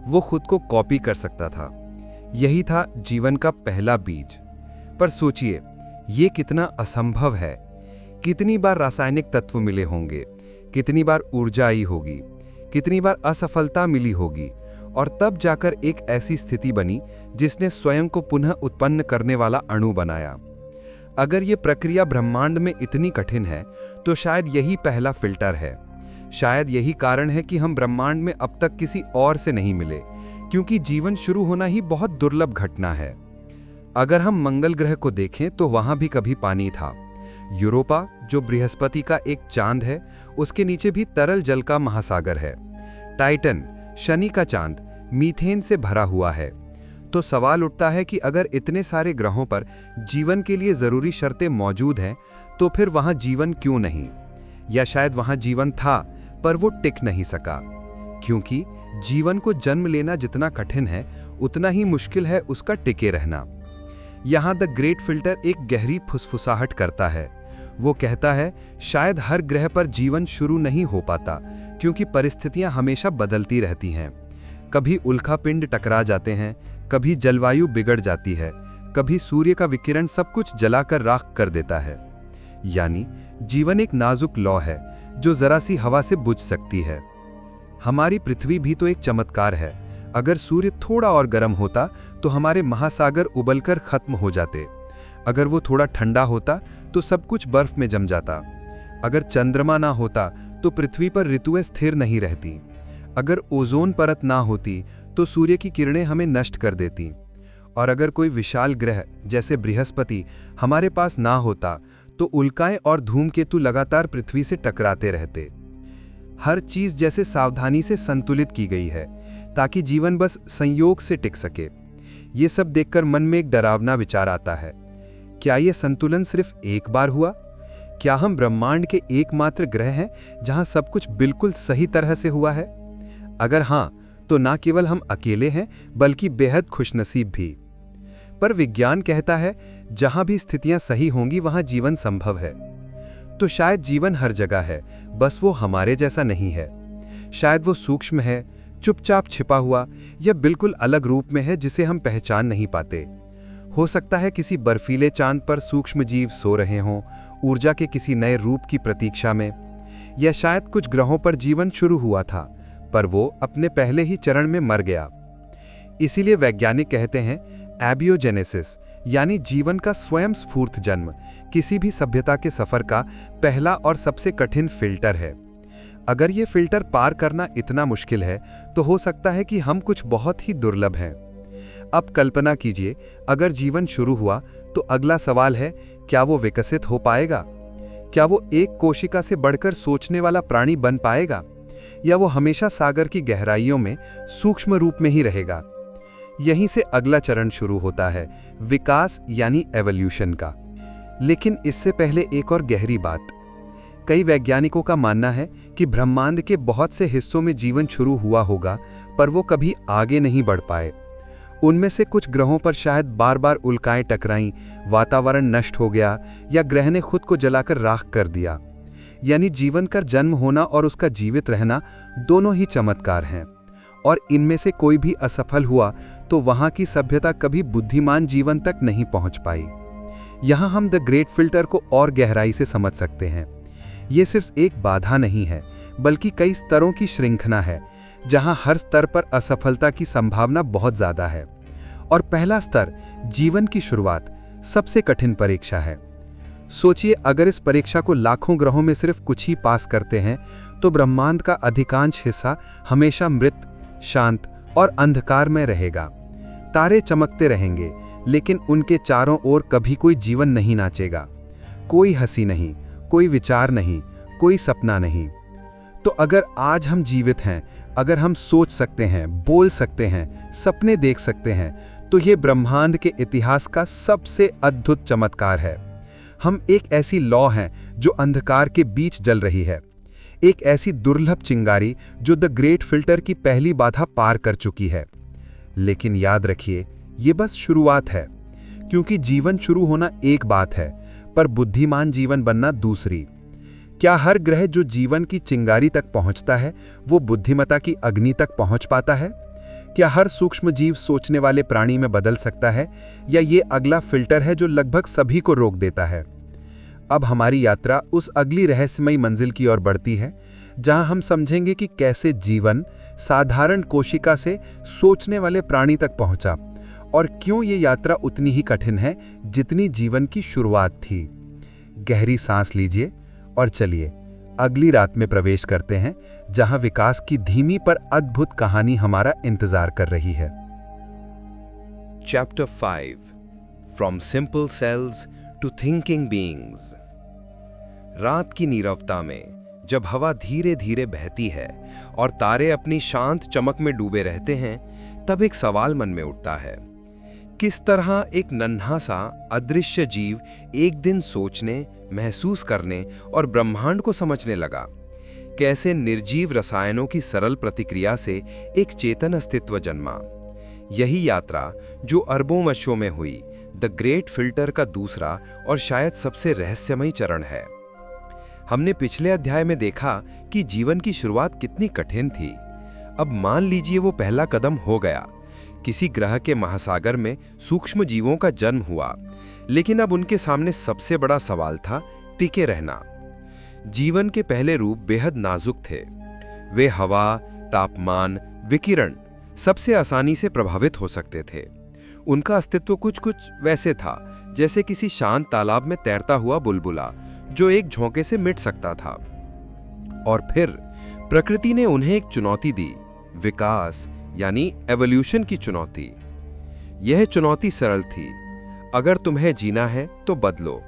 वो खुद को कॉपी कर सकता था। यही था जीवन का पहला बीज। पर सोचिए, ये कितना असंभव है। कितनी बार रासायनिक तत्व मिले होंगे, कितनी बार ऊर्जा आई होगी, कितनी बार असफलता मिली होगी, और तब जाकर एक ऐसी स्थिति बनी जिसने स्वयं को पुनः उत्पन्न करने वाला अणु बनाया। अगर ये प्रक्रिया ब्रह्मांड में इतनी कठिन है तो शायद यही पहला फिल्टर है। शायद यही कारण है कि हम ब्रह्मांड में अब तक किसी और से नहीं मिले, क्योंकि जीवन शुरू होना ही बहुत दुर्लभ घटना है। अगर हम मंगल ग्रह को देखें तो वहां भी कभी पानी था। यूरोपा, जो बृहस्पति का एक चांद है, उसके नीचे भी तरल जल का महासागर है। टाइटन, शनि का चांद, मीथेन से भरा हुआ है। तो सवाल उठता है कि अगर इतने सारे ग्रहों पर जीवन के लिए जरूरी शर्तें मौजूद हैं, तो फिर वहां जीवन क्यों नहीं? या शायद वहां जीवन था पर वो टिक नहीं सका, क्योंकि जीवन को जन्म लेना जितना कठिन है उतना ही मुश्किल है उसका टिके रहना। यहां द ग्रेट फिल्टर एक गहरी फुसफुसाहट करता है। वो कहता है, शायद हर ग्रह पर जीवन शुरू नहीं हो पाता, क्योंकि परिस्थितियां हमेशा बदलती रहती हैं। कभी उल्कापिंड टकरा जाते हैं, कभी जलवायु बिगड़ जाती है, कभी सूर्य का विकिरण सब कुछ जलाकर राख कर देता है। यानी जीवन एक नाजुक लौ है जो जरा सी हवा से बुझ सकती है। हमारी पृथ्वी भी तो एक चमत्कार है। अगर सूर्य थोड़ा और गर्म होता तो हमारे महासागर उबलकर खत्म हो जाते। अगर वो थोड़ा ठंडा होता तो सब कुछ बर्फ में जम जाता। अगर चंद्रमा ना होता तो पृथ्वी पर ऋतुएं स्थिर नहीं रहती। अगर ओजोन परत ना होती तो सूर्य की किरणें हमें नष्ट कर देती। और अगर कोई विशाल ग्रह जैसे बृहस्पति हमारे पास ना होता तो उल्काएं और धूमकेतु लगातार पृथ्वी से टकराते रहते। हर चीज जैसे सावधानी से संतुलित की गई है ताकि जीवन बस संयोग से टिक सके। ये सब देखकर मन में एक डरावना विचार आता है, क्या ये संतुलन सिर्फ एक बार हुआ? क्या हम ब्रह्मांड के एकमात्र ग्रह हैं जहां सब कुछ बिल्कुल सही तरह से हुआ है? अगर हां, तो ना केवल हम अकेले हैं बल्कि बेहद खुशनसीब भी। पर विज्ञान कहता है, जहां भी स्थितियां सही होंगी वहां जीवन संभव है। तो शायद जीवन हर जगह है, बस वो हमारे जैसा नहीं है। शायद वो सूक्ष्म है, चुपचाप छिपा हुआ, या बिल्कुल अलग रूप में है जिसे हम पहचान नहीं पाते। हो सकता है किसी बर्फीले चांद पर सूक्ष्म जीव सो रहे हों, ऊर्जा के किसी नए रूप की प्रतीक्षा में। या शायद कुछ ग्रहों पर जीवन शुरू हुआ था पर वो अपने पहले ही चरण में मर गया। इसीलिए वैज्ञानिक कहते हैं, एबियोजेनेसिस यानी जीवन का स्वयं स्फूर्त जन्म किसी भी सभ्यता के सफर का पहला और सबसे कठिन फिल्टर है। अगर ये फिल्टर पार करना इतना मुश्किल है तो हो सकता है कि हम कुछ बहुत ही दुर्लभ हैं। अब कल्पना कीजिए, अगर जीवन शुरू हुआ तो अगला सवाल है, क्या वो विकसित हो पाएगा? क्या वो एक कोशिका से बढ़कर सोचने वाला प्राणी बन पाएगा, या वो हमेशा सागर की गहराइयों में सूक्ष्म रूप में ही रहेगा? यहीं से अगला चरण शुरू होता है, विकास यानी एवोल्यूशन का। लेकिन इससे पहले एक और गहरी बात। कई वैज्ञानिकों का मानना है कि ब्रह्मांड के बहुत से हिस्सों में जीवन शुरू हुआ होगा पर वो कभी आगे नहीं बढ़ पाए। उनमें से कुछ ग्रहों पर शायद बार बार उल्काएं टकराईं, वातावरण नष्ट हो गया, या ग्रह ने खुद को जलाकर राख कर दिया। यानी जीवन का जन्म होना और उसका जीवित रहना दोनों ही चमत्कार हैं। और इनमें से कोई भी असफल हुआ तो वहां की सभ्यता कभी बुद्धिमान जीवन तक नहीं पहुंच पाई। यहां हम द ग्रेट फिल्टर को और गहराई से समझ सकते हैं। ये सिर्फ एक बाधा नहीं है, बल्कि कई स्तरों की श्रृंखला है, जहां हर स्तर पर असफलता की संभावना बहुत ज्यादा है। और पहला स्तर, जीवन की शुरुआत, सबसे कठिन परीक्षा है। सोचिए, अगर इस परीक्षा को लाखों ग्रहों में सिर्फ कुछ ही पास करते हैं तो ब्रह्मांड का अधिकांश हिस्सा हमेशा मृत, शांत और अंधकार में रहेगा। तारे चमकते रहेंगे, लेकिन उनके चारों ओर कभी कोई जीवन नहीं नाचेगा। कोई हंसी नहीं, कोई विचार नहीं, कोई सपना नहीं। तो अगर आज हम जीवित हैं, अगर हम सोच सकते हैं, बोल सकते हैं, सपने देख सकते हैं, तो ये ब्रह्मांड के इतिहास का सबसे अद्भुत चमत्कार है। हम एक ऐसी लौ हैं जो अंधकार के बीच जल रही है, एक ऐसी दुर्लभ चिंगारी जो द ग्रेट फिल्टर की पहली बाधा पार कर चुकी है। लेकिन याद रखिए, ये बस शुरुआत है, क्योंकि जीवन शुरू होना एक बात है पर बुद्धिमान जीवन बनना दूसरी। क्या हर ग्रह जो जीवन की चिंगारी तक पहुंचता है वो बुद्धिमता की अग्नि तक पहुंच पाता है? क्या हर सूक्ष्म जीव सोचने वाले प्राणी में बदल सकता है, या ये अगला फिल्टर है जो लगभग सभी को रोक देता है? अब हमारी यात्रा उस अगली रहस्यमयी मंजिल की ओर बढ़ती है, जहां हम समझेंगे कि कैसे जीवन साधारण कोशिका से सोचने वाले प्राणी तक पहुंचा, और क्यों ये यात्रा उतनी ही कठिन है जितनी जीवन की शुरुआत थी। गहरी सांस लीजिए और चलिए अगली रात में प्रवेश करते हैं, जहां विकास की धीमी पर अद्भुत कहानी हमारा इंतजार कर रही है। Chapter 5 From Simple Cells to Thinking Beings। रात की नीरवता में जब हवा धीरे धीरे बहती है और तारे अपनी शांत चमक में डूबे रहते हैं, तब एक सवाल मन में उठता है। किस तरह एक नन्हा सा अदृश्य जीव एक दिन सोचने, महसूस करने और ब्रह्मांड को समझने लगा। कैसे निर्जीव रसायनों की सरल प्रतिक्रिया से एक चेतन अस्तित्व जन्मा। यही यात्रा जो अरबों वर्षों में हुई, द ग्रेट फिल्टर का दूसरा और शायद सबसे रहस्यमयी चरण है। हमने पिछले अध्याय में देखा कि जीवन की शुरुआत कितनी कठिन थी। अब मान लीजिए वो पहला कदम हो गया। किसी ग्रह के महासागर में सूक्ष्म जीवों का जन्म हुआ, लेकिन अब उनके सामने सबसे बड़ा सवाल था टिके रहना। जीवन के पहले रूप बेहद नाजुक थे। वे हवा, तापमान, विकिरण सबसे आसानी से प्रभावित हो सकते थे। उनका अस्तित्व कुछ वैसे था जैसे किसी शांत तालाब में तैरता हुआ बुलबुला जो एक झोंके से मिट सकता था। और फिर प्रकृति ने उन्हें एक चुनौती दी, विकास यानी एवोल्यूशन की चुनौती। यह चुनौती सरल थी, अगर तुम्हें जीना है तो बदलो।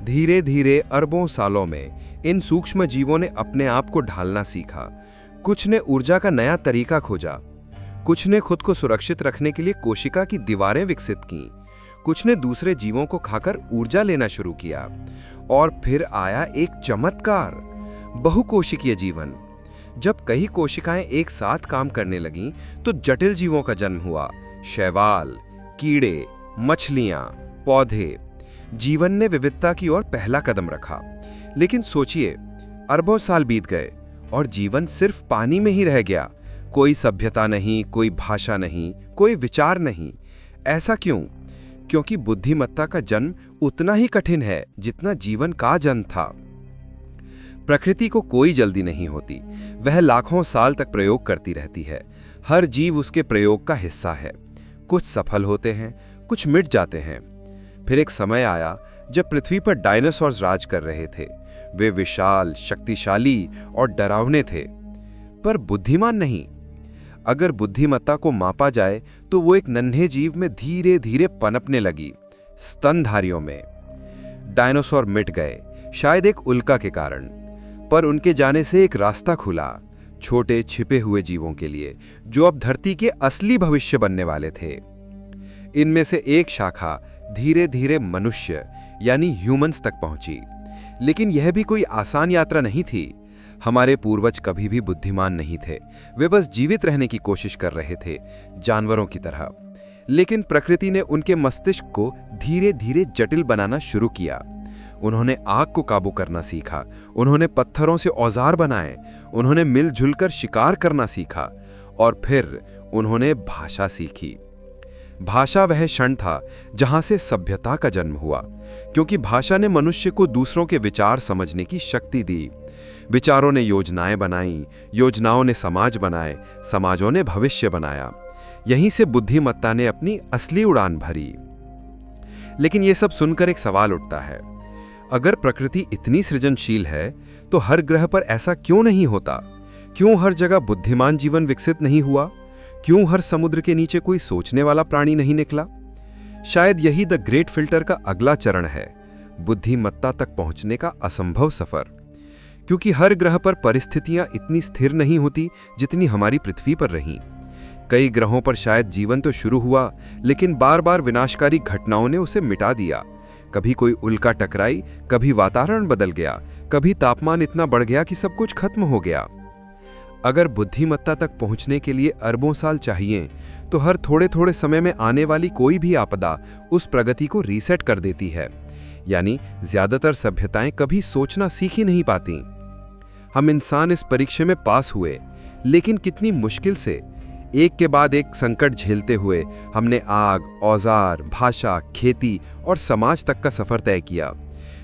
धीरे धीरे अरबों सालों में इन सूक्ष्म जीवों ने अपने आप को ढालना सीखा। कुछ ने ऊर्जा का नया तरीका खोजा, कुछ ने खुद को सुरक्षित रखने के लिए कोशिका की दीवारें विकसित की, कुछ ने दूसरे जीवों को खाकर ऊर्जा लेना शुरू किया। और फिर आया एक चमत्कार, बहुकोशिकीय जीवन। जब कई कोशिकाएं एक साथ काम करने लगीं, तो जटिल जीवों का जन्म हुआ। शैवाल, कीड़े, मछलियां, पौधे। जीवन ने विविधता की ओर पहला कदम रखा। लेकिन सोचिए, अरबों साल बीत गए और जीवन सिर्फ पानी में ही रह गया। कोई सभ्यता नहीं, कोई भाषा नहीं, कोई विचार नहीं। ऐसा क्यों? क्योंकि बुद्धिमत्ता का जन्म उतना ही कठिन है जितना जीवन का जन्म था। प्रकृति को कोई जल्दी नहीं होती, वह लाखों साल तक प्रयोग करती रहती है। हर जीव उसके प्रयोग का हिस्सा है। कुछ सफल होते हैं, कुछ मिट जाते हैं। फिर एक समय आया जब पृथ्वी पर डायनासोर्स राज कर रहे थे। वे विशाल, शक्तिशाली और डरावने थे, पर बुद्धिमान नहीं। अगर बुद्धिमत्ता को मापा जाए तो वो एक नन्हे जीव में धीरे धीरे पनपने लगी, स्तनधारियों में। डायनासोर मिट गए, शायद एक उल्का के कारण, पर उनके जाने से एक रास्ता खुला छोटे छिपे हुए जीवों के लिए, जो अब धरती के असली भविष्य बनने वाले थे। इनमें से एक शाखा धीरे धीरे मनुष्य यानी ह्यूमंस तक पहुंची। लेकिन यह भी कोई आसान यात्रा नहीं थी। हमारे पूर्वज कभी भी बुद्धिमान नहीं थे, वे बस जीवित रहने की कोशिश कर रहे थे, जानवरों की तरह। लेकिन प्रकृति ने उनके मस्तिष्क को धीरे धीरे जटिल बनाना शुरू किया। उन्होंने आग को काबू करना सीखा, उन्होंने पत्थरों से औजार बनाए, उन्होंने मिलजुल कर शिकार करना सीखा, और फिर उन्होंने भाषा सीखी। भाषा वह क्षण था जहां से सभ्यता का जन्म हुआ, क्योंकि भाषा ने मनुष्य को दूसरों के विचार समझने की शक्ति दी। विचारों ने योजनाएं बनाई, योजनाओं ने समाज बनाए, समाजों ने भविष्य बनाया। यहीं से बुद्धिमत्ता ने अपनी असली उड़ान भरी। लेकिन यह सब सुनकर एक सवाल उठता है, अगर प्रकृति इतनी सृजनशील है तो हर ग्रह पर ऐसा क्यों नहीं होता? क्यों हर जगह बुद्धिमान जीवन विकसित नहीं हुआ? क्यों हर समुद्र के नीचे कोई सोचने वाला प्राणी नहीं निकला? शायद यही द ग्रेट फिल्टर का अगला चरण है, बुद्धिमत्ता तक पहुंचने का असंभव सफर। क्योंकि हर ग्रह पर परिस्थितियां इतनी स्थिर नहीं होती जितनी हमारी पृथ्वी पर रहीं। कई ग्रहों पर शायद जीवन तो शुरू हुआ, लेकिन बार बार विनाशकारी घटनाओं ने उसे मिटा दिया। कभी कोई उल्का टकराई, कभी वातावरण बदल गया, कभी तापमान इतना बढ़ गया कि सब कुछ खत्म हो गया। अगर बुद्धिमत्ता तक पहुंचने के लिए अरबों साल चाहिए, तो हर थोड़े थोड़े समय में आने वाली कोई भी आपदा उस प्रगति को रीसेट कर देती है। यानी ज्यादातर सभ्यताएं कभी सोचना सीख ही नहीं पाती। हम इंसान इस परीक्षा में पास हुए, लेकिन कितनी मुश्किल से। एक के बाद एक संकट झेलते हुए हमने आग, औजार, भाषा, खेती और समाज तक का सफर तय किया।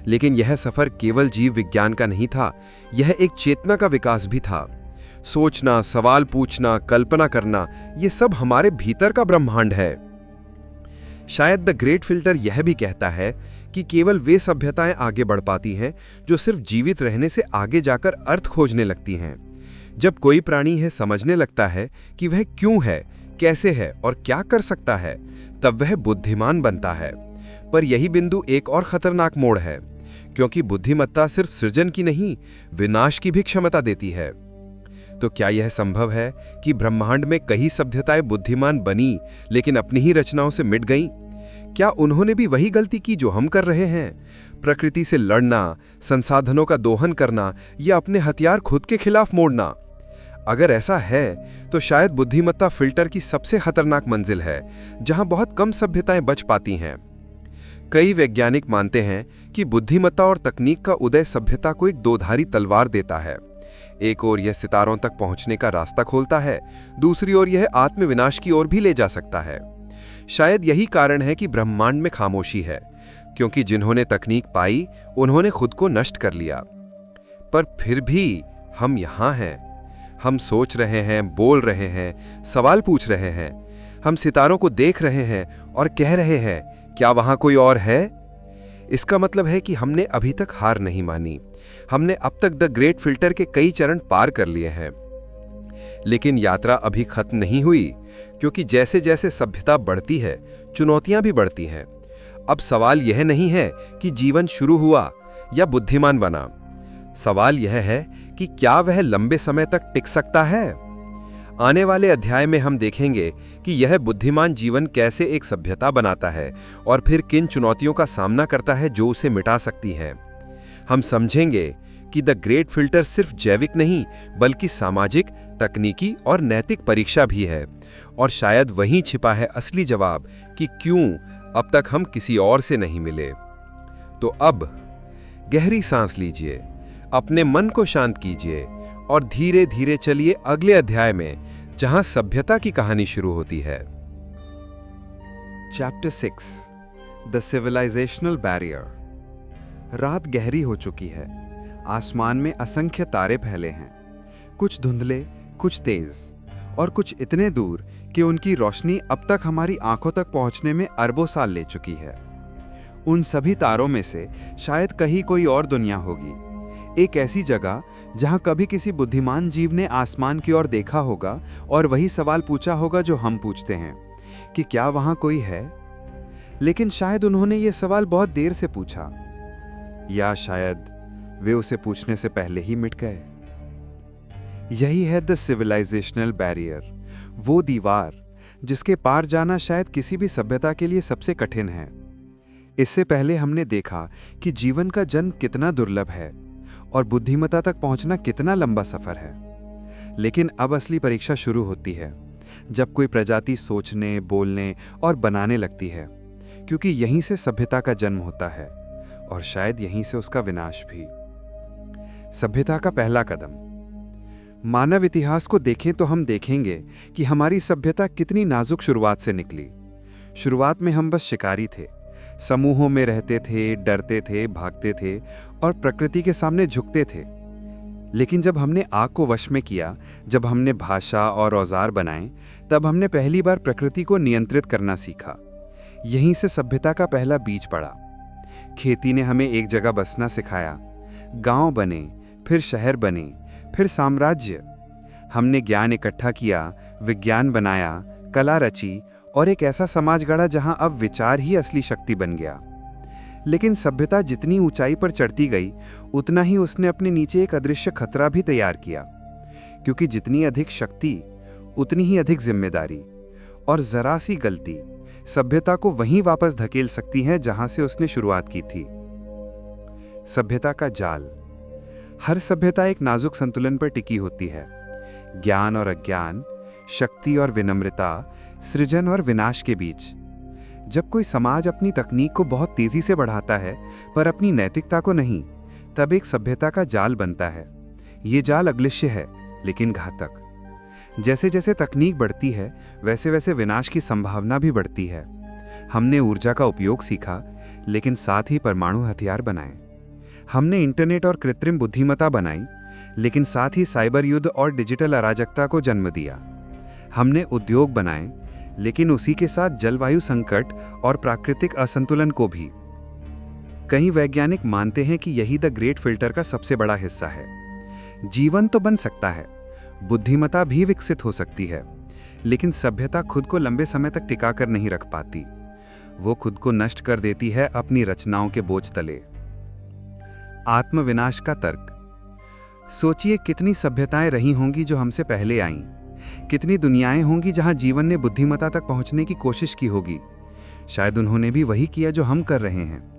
लेकिन यह सफर केवल जीव विज्ञान का नहीं था, यह एक चेतना का विकास भी था। सोचना, सवाल पूछना, कल्पना करना, ये सब हमारे भीतर का ब्रह्मांड है। शायद द ग्रेट फिल्टर यह भी कहता है कि केवल वे सभ्यताएं आगे बढ़ पाती हैं जो सिर्फ जीवित रहने से आगे जाकर अर्थ खोजने लगती हैं। जब कोई प्राणी यह समझने लगता है कि वह क्यों है, कैसे है और क्या कर सकता है, तब वह बुद्धिमान बनता है। पर यही बिंदु एक और खतरनाक मोड़ है, क्योंकि बुद्धिमत्ता सिर्फ सृजन की नहीं, विनाश की भी क्षमता देती है। तो क्या यह संभव है कि ब्रह्मांड में कई सभ्यताएं बुद्धिमान बनी लेकिन अपनी ही रचनाओं से मिट गईं? क्या उन्होंने भी वही गलती की जो हम कर रहे हैं, प्रकृति से लड़ना, संसाधनों का दोहन करना या अपने हथियार खुद के खिलाफ मोड़ना? अगर ऐसा है तो शायद बुद्धिमत्ता फिल्टर की सबसे खतरनाक मंजिल है, जहां बहुत कम सभ्यताएं बच पाती हैं। कई वैज्ञानिक मानते हैं कि बुद्धिमत्ता और तकनीक का उदय सभ्यता को एक दोधारी तलवार देता है। एक ओर यह सितारों तक पहुंचने का रास्ता खोलता है, दूसरी ओर यह आत्मविनाश की ओर भी ले जा सकता है। शायद यही कारण है कि ब्रह्मांड में खामोशी है, क्योंकि जिन्होंने तकनीक पाई उन्होंने खुद को नष्ट कर लिया। पर फिर भी हम यहां हैं। हम सोच रहे हैं, बोल रहे हैं, सवाल पूछ रहे हैं। हम सितारों को देख रहे हैं और कह रहे हैं, क्या वहां कोई और है? इसका मतलब है कि हमने अभी तक हार नहीं मानी। हमने अब तक द ग्रेट फिल्टर के कई चरण पार कर लिए हैं। लेकिन यात्रा अभी खत्म नहीं हुई, क्योंकि जैसे जैसे सभ्यता बढ़ती है, चुनौतियां भी बढ़ती हैं। अब सवाल यह नहीं है कि जीवन शुरू हुआ या बुद्धिमान बना। सवाल यह है कि क्या वह लंबे समय तक टिक सकता है। आने वाले अध्याय में हम देखेंगे कि यह बुद्धिमान जीवन कैसे एक सभ्यता बनाता है और फिर किन चुनौतियों का सामना करता है जो उसे मिटा सकती हैं। हम समझेंगे कि द ग्रेट फिल्टर सिर्फ जैविक नहीं, बल्कि सामाजिक, तकनीकी और नैतिक परीक्षा भी है। और शायद वहीं छिपा है असली जवाब कि क्यों अब तक हम किसी और से नहीं मिले। तो अब गहरी सांस लीजिए, अपने मन को शांत कीजिए और धीरे धीरे चलिए अगले अध्याय में, जहां सभ्यता की कहानी शुरू होती है। Chapter 6 the civilisational barrier. रात गहरी हो चुकी है। आसमान में असंख्य तारे फैले हैं, कुछ धुंधले, कुछ तेज और कुछ इतने दूर कि उनकी रोशनी अब तक हमारी आंखों तक पहुंचने में अरबों साल ले चुकी है। उन सभी तारों में से शायद कहीं कोई और दुनिया होगी, एक ऐसी जगह जहां कभी किसी बुद्धिमान जीव ने आसमान की ओर देखा होगा और वही सवाल पूछा होगा जो हम पूछते हैं कि क्या वहां कोई है। लेकिन शायद उन्होंने ये सवाल बहुत देर से पूछा, या शायद वे उसे पूछने से पहले ही मिट गए। यही है द सिविलाइजेशनल बैरियर, वो दीवार जिसके पार जाना शायद किसी भी सभ्यता के लिए सबसे कठिन है। इससे पहले हमने देखा कि जीवन का जन्म कितना दुर्लभ है और बुद्धिमत्ता तक पहुंचना कितना लंबा सफर है। लेकिन अब असली परीक्षा शुरू होती है, जब कोई प्रजाति सोचने, बोलने और बनाने लगती है, क्योंकि यहीं से सभ्यता का जन्म होता है और शायद यहीं से उसका विनाश भी। सभ्यता का पहला कदम। मानव इतिहास को देखें तो हम देखेंगे कि हमारी सभ्यता कितनी नाजुक शुरुआत से निकली। शुरुआत में हम बस शिकारी थे, समूहों में रहते थे, डरते थे, भागते थे और प्रकृति के सामने झुकते थे। लेकिन जब हमने आग को वश में किया, जब हमने भाषा और औजार बनाए, तब हमने पहली बार प्रकृति को नियंत्रित करना सीखा। यहीं से सभ्यता का पहला बीज पड़ा। खेती ने हमें एक जगह बसना सिखाया, गांव बने, फिर शहर बने, फिर साम्राज्य। हमने ज्ञान इकट्ठा किया, विज्ञान बनाया, कला रची और एक ऐसा समाज गढ़ा जहां अब विचार ही असली शक्ति बन गया। लेकिन सभ्यता जितनी ऊंचाई पर चढ़ती गई, उतना ही उसने अपने नीचे एक अदृश्य खतरा भी तैयार किया, क्योंकि जितनी अधिक शक्ति उतनी ही अधिक जिम्मेदारी, और जरा सी गलती सभ्यता को वहीं वापस धकेल सकती है जहां से उसने शुरुआत की थी। सभ्यता का जाल। हर सभ्यता एक नाजुक संतुलन पर टिकी होती है, ज्ञान और अज्ञान, शक्ति और विनम्रता, सृजन और विनाश के बीच। जब कोई समाज अपनी तकनीक को बहुत तेजी से बढ़ाता है पर अपनी नैतिकता को नहीं, तब एक सभ्यता का जाल बनता है। ये जाल अग्लिश्य है, लेकिन घातक। जैसे जैसे तकनीक बढ़ती है, वैसे वैसे विनाश की संभावना भी बढ़ती है। हमने ऊर्जा का उपयोग सीखा, लेकिन साथ ही परमाणु हथियार बनाए। हमने इंटरनेट और कृत्रिम बुद्धिमत्ता बनाई, लेकिन साथ ही साइबर युद्ध और डिजिटल अराजकता को जन्म दिया। हमने उद्योग बनाए, लेकिन उसी के साथ जलवायु संकट और प्राकृतिक असंतुलन को भी। कई वैज्ञानिक मानते हैं कि यही द ग्रेट फिल्टर का सबसे बड़ा हिस्सा है। जीवन तो बन सकता है, बुद्धिमत्ता भी विकसित हो सकती है, लेकिन सभ्यता खुद को लंबे समय तक टिका कर नहीं रख पाती। वो खुद को नष्ट कर देती है अपनी रचनाओं के बोझ तले। आत्मविनाश का तर्क। सोचिए कितनी सभ्यताएं रही होंगी जो हमसे पहले आईं, कितनी दुनियाएं होंगी जहां जीवन ने बुद्धिमत्ता तक पहुंचने की कोशिश की होगी। शायद उन्होंने भी वही किया जो हम कर रहे हैं।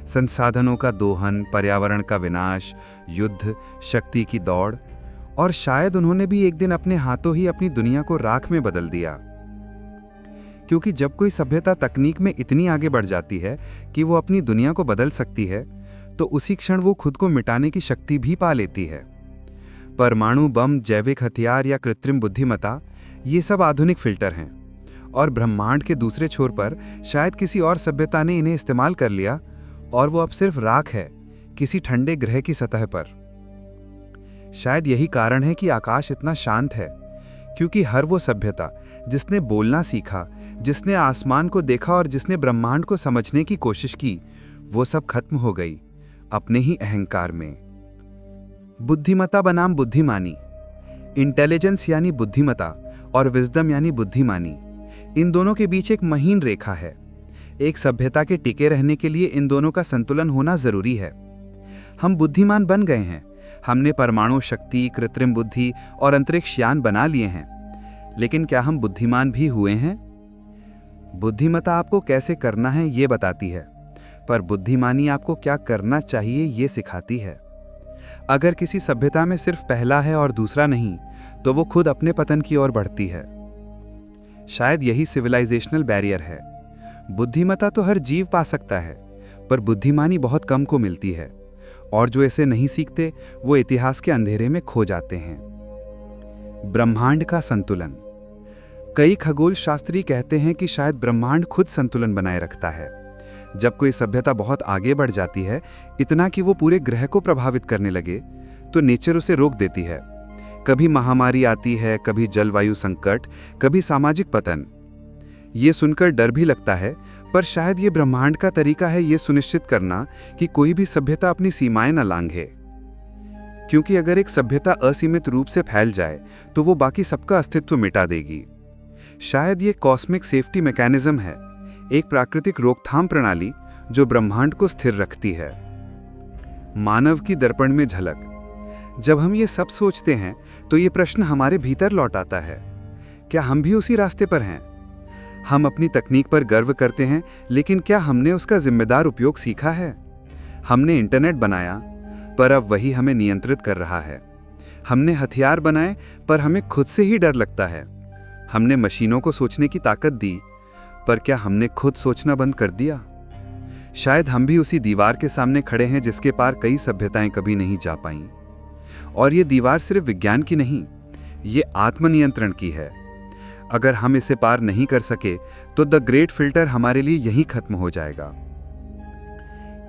संसाधनों का दोहन, पर्यावरण का विनाश, युद्ध, शक्ति की दौड़, और शायद उन्होंने भी एक दिन अपने हाथों ही अपनी दुनिया को राख में बदल दिया। क्योंकि जब कोई सभ्यता तकनीक में इतनी आगे बढ़ जाती है कि वो अपनी दुनिया को बदल सकती है, तो उसी क्षण वो खुद को मिटाने की शक्ति भी पा लेती है। परमाणु बम, जैविक हथियार या कृत्रिम बुद्धिमत्ता, ये सब आधुनिक फिल्टर हैं, और ब्रह्मांड के दूसरे छोर पर शायद किसी और सभ्यता ने इन्हें इस्तेमाल कर लिया, और वो अब सिर्फ राख है किसी ठंडे ग्रह की सतह पर। शायद यही कारण है कि आकाश इतना शांत है, क्योंकि हर वो सभ्यता जिसने बोलना सीखा, जिसने आसमान को देखा और जिसने ब्रह्मांड को समझने की कोशिश की, वो सब खत्म हो गई अपने ही अहंकार में। बुद्धिमत्ता बनाम बुद्धिमानी। इंटेलिजेंस यानी बुद्धिमत्ता और विजडम यानी बुद्धिमानी, इन दोनों के बीच एक महीन रेखा है। एक सभ्यता के टिके रहने के लिए इन दोनों का संतुलन होना जरूरी है। हम बुद्धिमान बन गए हैं, हमने परमाणु शक्ति, कृत्रिम बुद्धि और अंतरिक्ष यान बना लिए हैं, लेकिन क्या हम बुद्धिमान भी हुए हैं? बुद्धिमत्ता आपको कैसे करना है ये बताती है, पर बुद्धिमानी आपको क्या करना चाहिए ये सिखाती है। अगर किसी सभ्यता में सिर्फ पहला है और दूसरा नहीं, तो वो खुद अपने पतन की ओर बढ़ती है। शायद यही सिविलाइजेशनल बैरियर है। बुद्धिमत्ता तो हर जीव पा सकता है, पर बुद्धिमानी बहुत कम को मिलती है, और जो इसे नहीं सीखते वो इतिहास के अंधेरे में खो जाते हैं। ब्रह्मांड का संतुलन। कई खगोल शास्त्री कहते हैं कि शायद ब्रह्मांड खुद संतुलन बनाए रखता है। जब कोई सभ्यता बहुत आगे बढ़ जाती है, इतना कि वो पूरे ग्रह को प्रभावित करने लगे, तो नेचर उसे रोक देती है। कभी महामारी आती है, कभी जलवायु संकट, कभी सामाजिक पतन। ये सुनकर डर भी लगता है, पर शायद ये ब्रह्मांड का तरीका है ये सुनिश्चित करना कि कोई भी सभ्यता अपनी सीमाएं न लांघे। क्योंकि अगर एक सभ्यता असीमित रूप से फैल जाए, तो वो बाकी सबका अस्तित्व मिटा देगी। शायद ये कॉस्मिक सेफ्टी मैकेनिज्म है, एक प्राकृतिक रोकथाम प्रणाली जो ब्रह्मांड को स्थिर रखती है। मानव की दर्पण में झलक। जब हम ये सब सोचते हैं, तो ये प्रश्न हमारे भीतर लौट आता है, क्या हम भी उसी रास्ते पर हैं? हम अपनी तकनीक पर गर्व करते हैं, लेकिन क्या हमने उसका जिम्मेदार उपयोग सीखा है? हमने इंटरनेट बनाया, पर अब वही हमें नियंत्रित कर रहा है। हमने हथियार बनाए, पर हमें खुद से ही डर लगता है। हमने मशीनों को सोचने की ताकत दी, पर क्या हमने खुद सोचना बंद कर दिया? शायद हम भी उसी दीवार के सामने खड़े हैं जिसके पार कई सभ्यताएं कभी नहीं जा पाईं। और ये दीवार सिर्फ विज्ञान की नहीं, ये आत्मनियंत्रण की है। अगर हम इसे पार नहीं कर सके, तो द ग्रेट फिल्टर हमारे लिए यहीं खत्म हो जाएगा।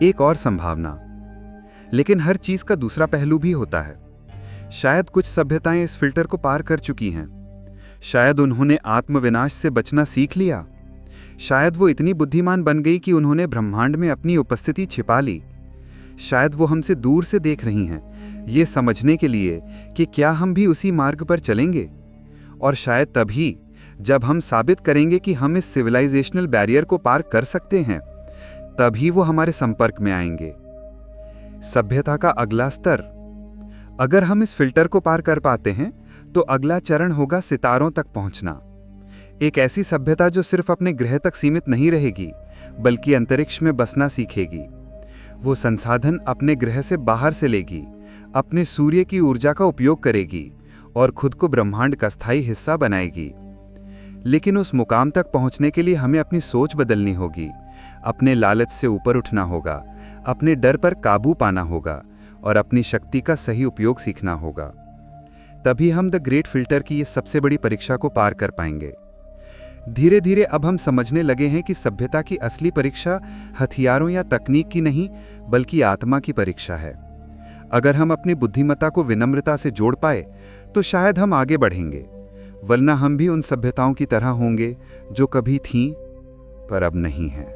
एक और संभावना, लेकिन हर चीज का दूसरा पहलू भी होता है। शायद कुछ सभ्यताएं इस फिल्टर को पार कर चुकी हैं। शायद उन्होंने आत्मविनाश से बचना सीख लिया। शायद वो इतनी बुद्धिमान बन गई कि उन्होंने ब्रह्मांड में अपनी उपस्थिति छिपा ली। शायद वो हमसे दूर से देख रही हैं, ये समझने के लिए कि क्या हम भी उसी मार्ग पर चलेंगे। और शायद तभी, जब हम साबित करेंगे कि हम इस सिविलाइजेशनल बैरियर को पार कर सकते हैं, तभी वो हमारे संपर्क में आएंगे। सभ्यता का अगला स्तर। अगर हम इस फिल्टर को पार कर पाते हैं, तो अगला चरण होगा सितारों तक पहुंचना। एक ऐसी सभ्यता जो सिर्फ अपने ग्रह तक सीमित नहीं रहेगी, बल्कि अंतरिक्ष में बसना सीखेगी। वो संसाधन अपने ग्रह से बाहर से लेगी, अपने सूर्य की ऊर्जा का उपयोग करेगी और खुद को ब्रह्मांड का स्थायी हिस्सा बनाएगी। लेकिन उस मुकाम तक पहुंचने के लिए हमें अपनी सोच बदलनी होगी, अपने लालच से ऊपर उठना होगा, अपने डर पर काबू पाना होगा और अपनी शक्ति का सही उपयोग सीखना होगा। तभी हम द ग्रेट फिल्टर की इस सबसे बड़ी परीक्षा को पार कर पाएंगे। धीरे धीरे अब हम समझने लगे हैं कि सभ्यता की असली परीक्षा हथियारों या तकनीक की नहीं, बल्कि आत्मा की परीक्षा है। अगर हम अपनी बुद्धिमत्ता को विनम्रता से जोड़ पाए, तो शायद हम आगे बढ़ेंगे। वरना हम भी उन सभ्यताओं की तरह होंगे जो कभी थीं पर अब नहीं हैं।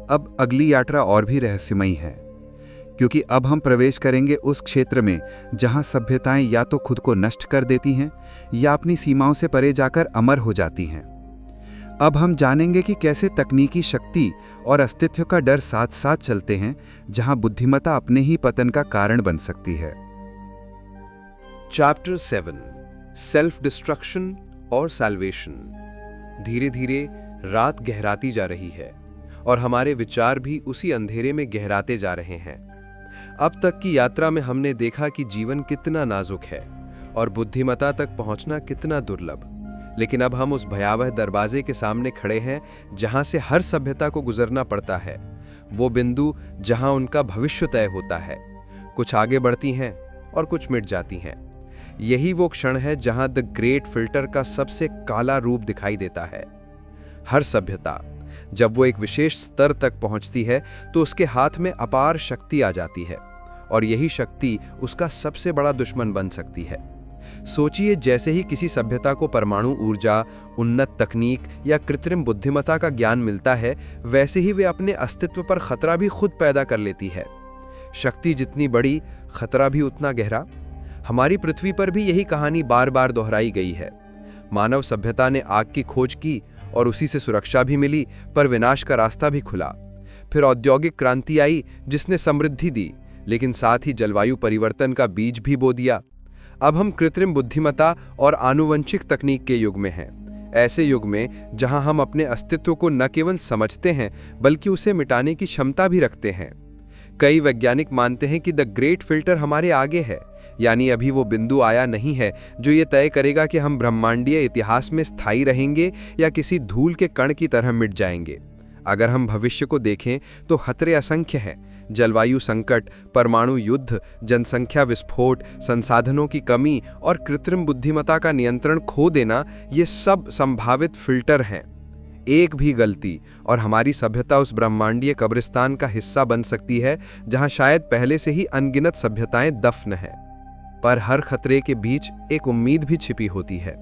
अब अगली यात्रा और भी रहस्यमयी है, क्योंकि अब हम प्रवेश करेंगे उस क्षेत्र में जहां सभ्यताएं या तो खुद को नष्ट कर देती हैं या अपनी सीमाओं से परे जाकर अमर हो जाती हैं। अब हम जानेंगे कि कैसे तकनीकी शक्ति और अस्तित्व का डर साथ साथ चलते हैं, जहां बुद्धिमत्ता अपने ही पतन का कारण बन सकती है। चैप्टर 7 सेल्फ डिस्ट्रक्शन और सैल्वेशन। धीरे धीरे रात गहराती जा रही है और हमारे विचार भी उसी अंधेरे में गहराते जा रहे हैं। अब तक की यात्रा में हमने देखा कि जीवन कितना नाजुक है और बुद्धिमत्ता तक पहुंचना कितना दुर्लभ। लेकिन अब हम उस भयावह दरवाजे के सामने खड़े हैं जहां से हर सभ्यता को गुजरना पड़ता है, वो बिंदु जहां उनका भविष्य तय होता है। कुछ आगे बढ़ती हैं और कुछ मिट जाती हैं। यही वो क्षण है जहां द ग्रेट फिल्टर का सबसे काला रूप दिखाई देता है। हर सभ्यता जब वो एक विशेष स्तर तक पहुंचती है तो उसके हाथ में अपार शक्ति आ जाती है और यही शक्ति उसका सबसे बड़ा दुश्मन बन सकती है। सोचिए, जैसे ही किसी सभ्यता को परमाणु ऊर्जा, उन्नत तकनीक या कृत्रिम बुद्धिमत्ता का ज्ञान मिलता है, वैसे ही वे अपने अस्तित्व पर खतरा भी खुद पैदा कर लेती है। शक्ति जितनी बड़ी, खतरा भी उतना गहरा। हमारी पृथ्वी पर भी यही कहानी बार बार दोहराई गई है। मानव सभ्यता ने आग की खोज की और उसी से सुरक्षा भी मिली, पर विनाश का रास्ता भी खुला। फिर औद्योगिक क्रांति आई जिसने समृद्धि दी, लेकिन साथ ही जलवायु परिवर्तन का बीज भी बो दिया। अब हम कृत्रिम बुद्धिमत्ता और आनुवंशिक तकनीक के युग में हैं। ऐसे युग में जहां हम अपने अस्तित्व को न केवल समझते हैं बल्कि उसे मिटाने की क्षमता भी रखते हैं। कई वैज्ञानिक मानते हैं कि द ग्रेट फिल्टर हमारे आगे है, यानी अभी वो बिंदु आया नहीं है जो ये तय करेगा कि हम ब्रह्मांडीय इतिहास में स्थायी रहेंगे या किसी धूल के कण की तरह मिट जाएंगे। अगर हम भविष्य को देखें तो खतरे असंख्य हैं। जलवायु संकट, परमाणु युद्ध, जनसंख्या विस्फोट, संसाधनों की कमी और कृत्रिम बुद्धिमत्ता का नियंत्रण खो देना, ये सब संभावित फिल्टर हैं। एक भी गलती और हमारी सभ्यता उस ब्रह्मांडीय कब्रिस्तान का हिस्सा बन सकती है जहां शायद पहले से ही अनगिनत सभ्यताएं दफन हैं। पर हर खतरे के बीच एक उम्मीद भी छिपी होती है।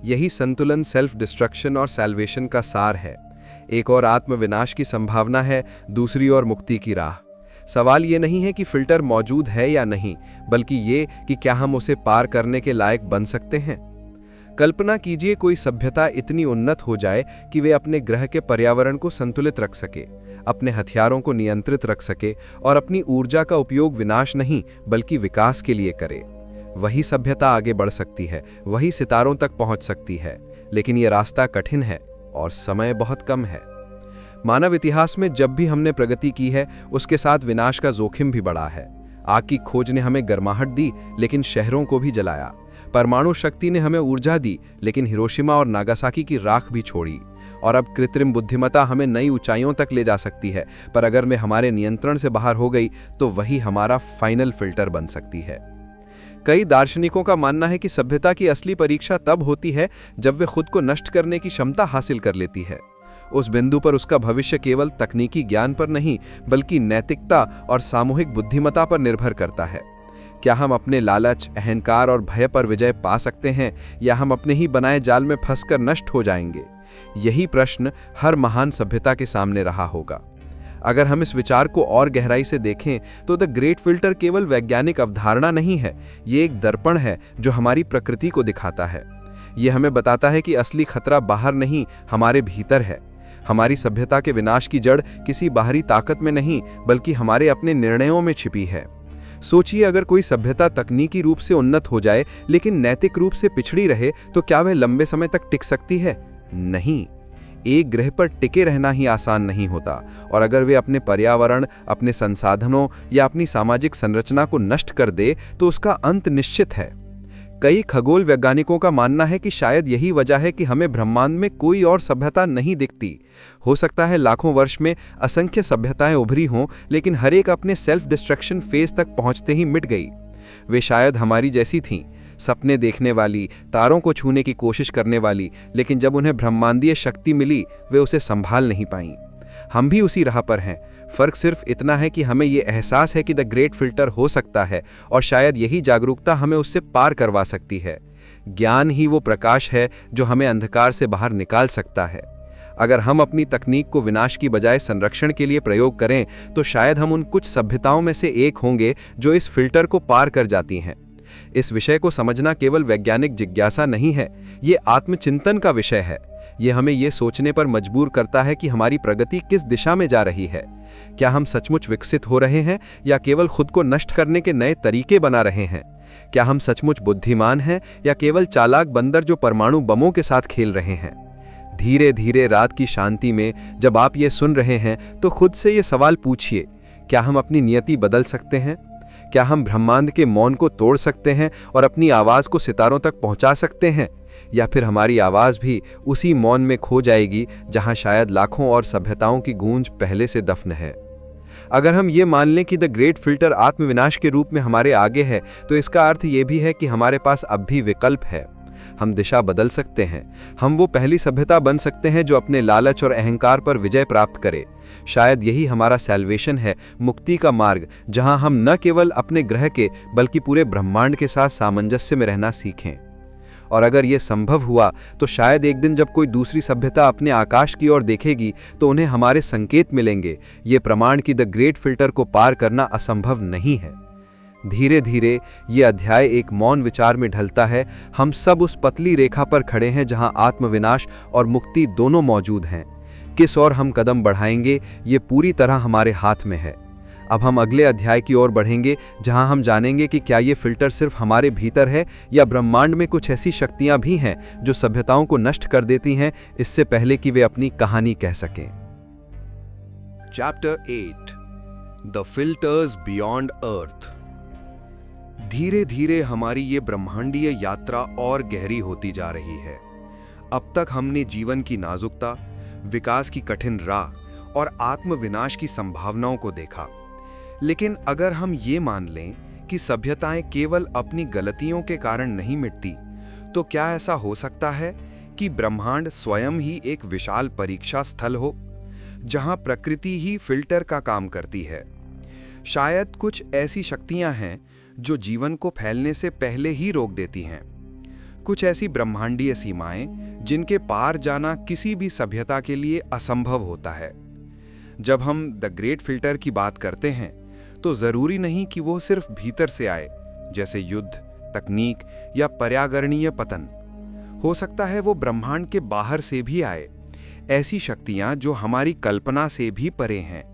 यही संतुलन सेल्फ डिस्ट्रक्शन और सैल्वेशन का सार है। एक और आत्मविनाश की संभावना है, दूसरी ओर मुक्ति की राह। सवाल ये नहीं है कि फिल्टर मौजूद है या नहीं, बल्कि ये कि क्या हम उसे पार करने के लायक बन सकते हैं। कल्पना कीजिए, कोई सभ्यता इतनी उन्नत हो जाए कि वे अपने ग्रह के पर्यावरण को संतुलित रख सके, अपने हथियारों को नियंत्रित रख सके और अपनी ऊर्जा का उपयोग विनाश नहीं बल्कि विकास के लिए करे। वही सभ्यता आगे बढ़ सकती है, वही सितारों तक पहुंच सकती है। लेकिन यह रास्ता कठिन है और समय बहुत कम है। मानव इतिहास में जब भी हमने प्रगति की है, उसके साथ विनाश का जोखिम भी बढ़ा है। आग की खोज ने हमें गर्माहट दी, लेकिन शहरों को भी जलाया। परमाणु शक्ति ने हमें ऊर्जा दी, लेकिन हिरोशिमा और नागासाकी की राख भी छोड़ी। और अब कृत्रिम बुद्धिमत्ता हमें नई ऊंचाइयों तक ले जा सकती है, पर अगर वे हमारे नियंत्रण से बाहर हो गई तो वही हमारा फाइनल फिल्टर बन सकती है। कई दार्शनिकों का मानना है कि सभ्यता की असली परीक्षा तब होती है जब वे खुद को नष्ट करने की क्षमता हासिल कर लेती है। उस बिंदु पर उसका भविष्य केवल तकनीकी ज्ञान पर नहीं बल्कि नैतिकता और सामूहिक बुद्धिमत्ता पर निर्भर करता है। क्या हम अपने लालच, अहंकार और भय पर विजय पा सकते हैं या हम अपने ही बनाए जाल में फंसकर नष्ट हो जाएंगे? यही प्रश्न हर महान सभ्यता के सामने रहा होगा। अगर हम इस विचार को और गहराई से देखें तो द ग्रेट फिल्टर केवल वैज्ञानिक अवधारणा नहीं है, ये एक दर्पण है जो हमारी प्रकृति को दिखाता है। ये हमें बताता है कि असली खतरा बाहर नहीं, हमारे भीतर है। हमारी सभ्यता के विनाश की जड़ किसी बाहरी ताकत में नहीं बल्कि हमारे अपने निर्णयों में छिपी है। सोचिए, अगर कोई सभ्यता तकनीकी रूप से उन्नत हो जाए लेकिन नैतिक रूप से पिछड़ी रहे तो क्या वह लंबे समय तक टिक सकती है? नहीं। एक ग्रह पर टिके रहना ही आसान नहीं होता, और अगर वे अपने पर्यावरण, अपने संसाधनों या अपनी सामाजिक संरचना को नष्ट कर दे तो उसका अंत निश्चित है। कई खगोल वैज्ञानिकों का मानना है कि शायद यही वजह है कि हमें ब्रह्मांड में कोई और सभ्यता नहीं दिखती। हो सकता है लाखों वर्ष में असंख्य सभ्यताएं उभरी हों, लेकिन हर एक अपने सेल्फ डिस्ट्रक्शन फेज तक पहुंचते ही मिट गई। वे शायद हमारी जैसी थीं, सपने देखने वाली, तारों को छूने की कोशिश करने वाली, लेकिन जब उन्हें ब्रह्मांडीय शक्ति मिली वे उसे संभाल नहीं पाईं। हम भी उसी राह पर हैं। फर्क सिर्फ इतना है कि हमें ये एहसास है कि द ग्रेट फिल्टर हो सकता है, और शायद यही जागरूकता हमें उससे पार करवा सकती है। ज्ञान ही वो प्रकाश है जो हमें अंधकार से बाहर निकाल सकता है। अगर हम अपनी तकनीक को विनाश की बजाय संरक्षण के लिए प्रयोग करें तो शायद हम उन कुछ सभ्यताओं में से एक होंगे जो इस फिल्टर को पार कर जाती हैं। इस विषय को समझना केवल वैज्ञानिक जिज्ञासा नहीं है, ये आत्मचिंतन का विषय है। ये हमें ये सोचने पर मजबूर करता है कि हमारी प्रगति किस दिशा में जा रही है। क्या हम सचमुच विकसित हो रहे हैं या केवल खुद को नष्ट करने के नए तरीके बना रहे हैं? क्या हम सचमुच बुद्धिमान हैं या केवल चालाक बंदर जो परमाणु बमों के साथ खेल रहे हैं? धीरे धीरे रात की शांति में जब आप ये सुन रहे हैं तो खुद से ये सवाल पूछिए, क्या हम अपनी नियति बदल सकते हैं? क्या हम ब्रह्मांड के मौन को तोड़ सकते हैं और अपनी आवाज़ को सितारों तक पहुंचा सकते हैं? या फिर हमारी आवाज़ भी उसी मौन में खो जाएगी जहां शायद लाखों और सभ्यताओं की गूंज पहले से दफन है? अगर हम ये मान लें कि द ग्रेट फिल्टर आत्मविनाश के रूप में हमारे आगे है, तो इसका अर्थ ये भी है कि हमारे पास अब भी विकल्प है। हम दिशा बदल सकते हैं। हम वो पहली सभ्यता बन सकते हैं जो अपने लालच और अहंकार पर विजय प्राप्त करे। शायद यही हमारा सैल्वेशन है, मुक्ति का मार्ग, जहां हम न केवल अपने ग्रह के बल्कि पूरे ब्रह्मांड के साथ सामंजस्य में रहना सीखें। और अगर ये संभव हुआ तो शायद एक दिन जब कोई दूसरी सभ्यता अपने आकाश की ओर देखेगी तो उन्हें हमारे संकेत मिलेंगे, ये प्रमाण कि द ग्रेट फिल्टर को पार करना असंभव नहीं है। धीरे धीरे ये अध्याय एक मौन विचार में ढलता है। हम सब उस पतली रेखा पर खड़े हैं जहां आत्मविनाश और मुक्ति दोनों मौजूद हैं। किस ओर हम कदम बढ़ाएंगे ये पूरी तरह हमारे हाथ में है। अब हम अगले अध्याय की ओर बढ़ेंगे जहां हम जानेंगे कि क्या ये फिल्टर सिर्फ हमारे भीतर है या ब्रह्मांड में कुछ ऐसी शक्तियां भी हैं जो सभ्यताओं को नष्ट कर देती हैं इससे पहले कि वे अपनी कहानी कह सकें। चैप्टर 8 द फिल्टर्स बियॉन्ड अर्थ। धीरे धीरे हमारी ये ब्रह्मांडीय यात्रा और गहरी होती जा रही है। अब तक हमने जीवन की नाजुकता, विकास की कठिन राह और आत्मविनाश की संभावनाओं को देखा। लेकिन अगर हम ये मान लें कि सभ्यताएं केवल अपनी गलतियों के कारण नहीं मिटती, तो क्या ऐसा हो सकता है कि ब्रह्मांड स्वयं ही एक विशाल परीक्षा स्थल हो, जहां प्रकृति ही फिल्टर का काम करती है? शायद कुछ ऐसी शक्तियां हैं जो जीवन को फैलने से पहले ही रोक देती हैं। कुछ ऐसी ब्रह्मांडीय सीमाएं जिनके पार जाना किसी भी सभ्यता के लिए असंभव होता है। जब हम द ग्रेट फिल्टर की बात करते हैं तो जरूरी नहीं कि वो सिर्फ भीतर से आए, जैसे युद्ध, तकनीक या पर्यावरणीय पतन। हो सकता है वो ब्रह्मांड के बाहर से भी आए, ऐसी शक्तियां जो हमारी कल्पना से भी परे हैं,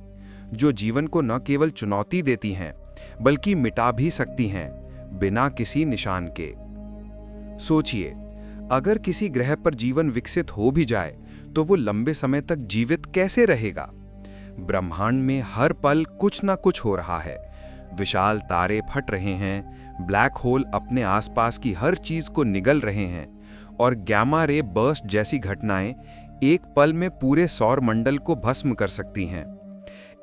जो जीवन को न केवल चुनौती देती हैं बल्कि मिटा भी सकती हैं बिना किसी निशान के। सोचिए, अगर किसी ग्रह पर जीवन विकसित हो भी जाए तो वो लंबे समय तक जीवित कैसे रहेगा? ब्रह्मांड में हर पल कुछ ना कुछ हो रहा है। विशाल तारे फट रहे हैं, ब्लैक होल अपने आसपास की हर चीज को निगल रहे हैं और गैमा रे बर्स्ट जैसी घटनाएं एक पल में पूरे सौर मंडल को भस्म कर सकती हैं।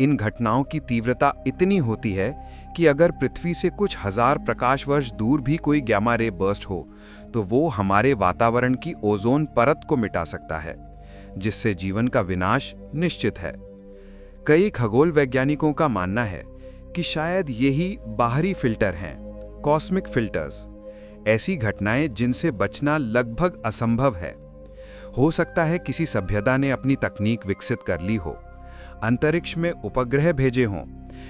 इन घटनाओं की तीव्रता इतनी होती है कि अगर पृथ्वी से कुछ हजार प्रकाश वर्ष दूर भी कोई गैमा रे बर्स्ट हो तो वो हमारे वातावरण की ओजोन परत को मिटा सकता है, जिससे जीवन का विनाश निश्चित है। कई खगोल वैज्ञानिकों का मानना है कि शायद यही बाहरी फिल्टर हैं, कॉस्मिक फिल्टर्स, ऐसी घटनाएं जिनसे बचना लगभग असंभव है। हो सकता है किसी सभ्यता ने अपनी तकनीक विकसित कर ली हो, अंतरिक्ष में उपग्रह भेजे हों,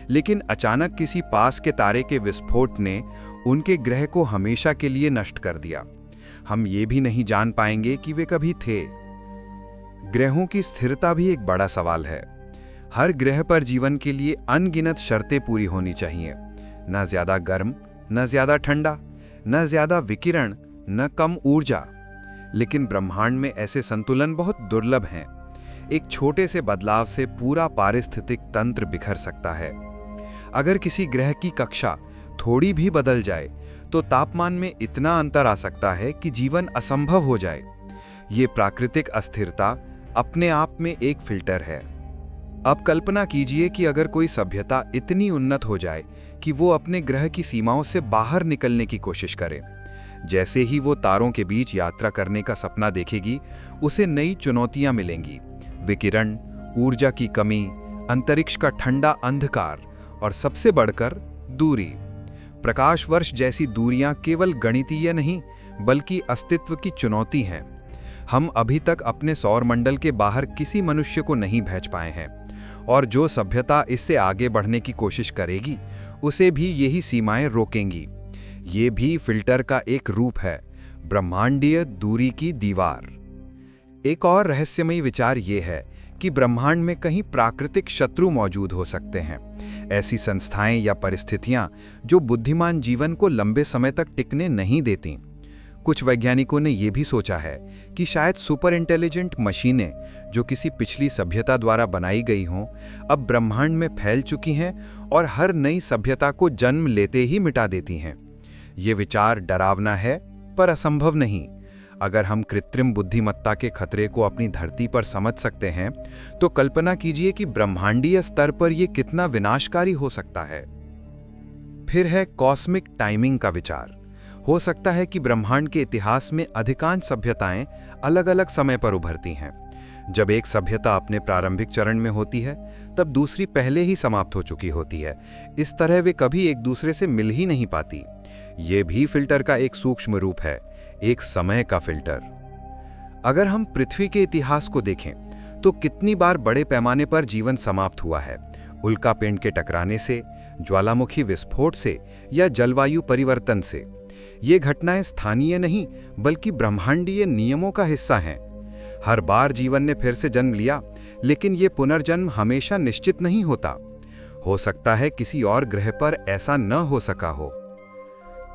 लेकिन अचानक किसी पास के तारे के विस्फोट ने उनके ग्रह को हमेशा के लिए नष्ट कर दिया। हम ये भी नहीं जान पाएंगे कि वे कभी थे। ग्रहों की स्थिरता भी एक बड़ा सवाल है। हर ग्रह पर जीवन के लिए अनगिनत शर्तें पूरी होनी चाहिए, न ज्यादा गर्म, न ज्यादा ठंडा, न ज्यादा विकिरण, न कम ऊर्जा। लेकिन ब्रह्मांड में ऐसे संतुलन बहुत दुर्लभ हैं। एक छोटे से बदलाव से पूरा पारिस्थितिक तंत्र बिखर सकता है। अगर किसी ग्रह की कक्षा थोड़ी भी बदल जाए तो तापमान में इतना अंतर आ सकता है कि जीवन असंभव हो जाए। ये प्राकृतिक अस्थिरता अपने आप में एक फिल्टर है। अब कल्पना कीजिए कि अगर कोई सभ्यता इतनी उन्नत हो जाए कि वो अपने ग्रह की सीमाओं से बाहर निकलने की कोशिश करे। जैसे ही वो तारों के बीच यात्रा करने का सपना देखेगी, उसे नई चुनौतियां मिलेंगी। विकिरण, ऊर्जा की कमी, अंतरिक्ष का ठंडा अंधकार और सबसे बढ़कर दूरी। प्रकाश वर्ष जैसी दूरियां केवल गणितीय नहीं बल्कि अस्तित्व की चुनौती हैं। हम अभी तक अपने सौरमंडल के बाहर किसी मनुष्य को नहीं भेज पाए हैं, और जो सभ्यता इससे आगे बढ़ने की कोशिश करेगी उसे भी यही सीमाएं रोकेंगी। ये भी फिल्टर का एक रूप है, ब्रह्मांडीय दूरी की दीवार। एक और रहस्यमयी विचार ये है कि ब्रह्मांड में कहीं प्राकृतिक शत्रु मौजूद हो सकते हैं, ऐसी संस्थाएं या परिस्थितियां जो बुद्धिमान जीवन को लंबे समय तक टिकने नहीं देती। कुछ वैज्ञानिकों ने यह भी सोचा है कि शायद सुपर इंटेलिजेंट मशीनें जो किसी पिछली सभ्यता द्वारा बनाई गई हों, अब ब्रह्मांड में फैल चुकी हैं और हर नई सभ्यता को जन्म लेते ही मिटा देती हैं। ये विचार डरावना है पर असंभव नहीं। अगर हम कृत्रिम बुद्धिमत्ता के खतरे को अपनी धरती पर समझ सकते हैं, तो कल्पना कीजिए कि ब्रह्मांडीय स्तर पर यह कितना विनाशकारी हो सकता है। फिर है कॉस्मिक टाइमिंग का विचार। हो सकता है कि ब्रह्मांड के इतिहास में अधिकांश सभ्यताएं अलग अलग समय पर उभरती हैं। जब एक सभ्यता अपने प्रारंभिक चरण में होती है, तब दूसरी पहले ही समाप्त हो चुकी होती है। इस तरह वे कभी एक दूसरे से मिल ही नहीं पाती। ये भी फिल्टर का एक सूक्ष्म रूप है, एक समय का फिल्टर। अगर हम पृथ्वी के इतिहास को देखें, तो कितनी बार बड़े पैमाने पर जीवन समाप्त हुआ है, उल्कापिंड के टकराने से, ज्वालामुखी विस्फोट से या जलवायु परिवर्तन से। ये घटनाएं स्थानीय नहीं बल्कि ब्रह्मांडीय नियमों का हिस्सा हैं। हर बार जीवन ने फिर से जन्म लिया, लेकिन ये पुनर्जन्म हमेशा निश्चित नहीं होता। हो सकता है किसी और ग्रह पर ऐसा न हो सका हो।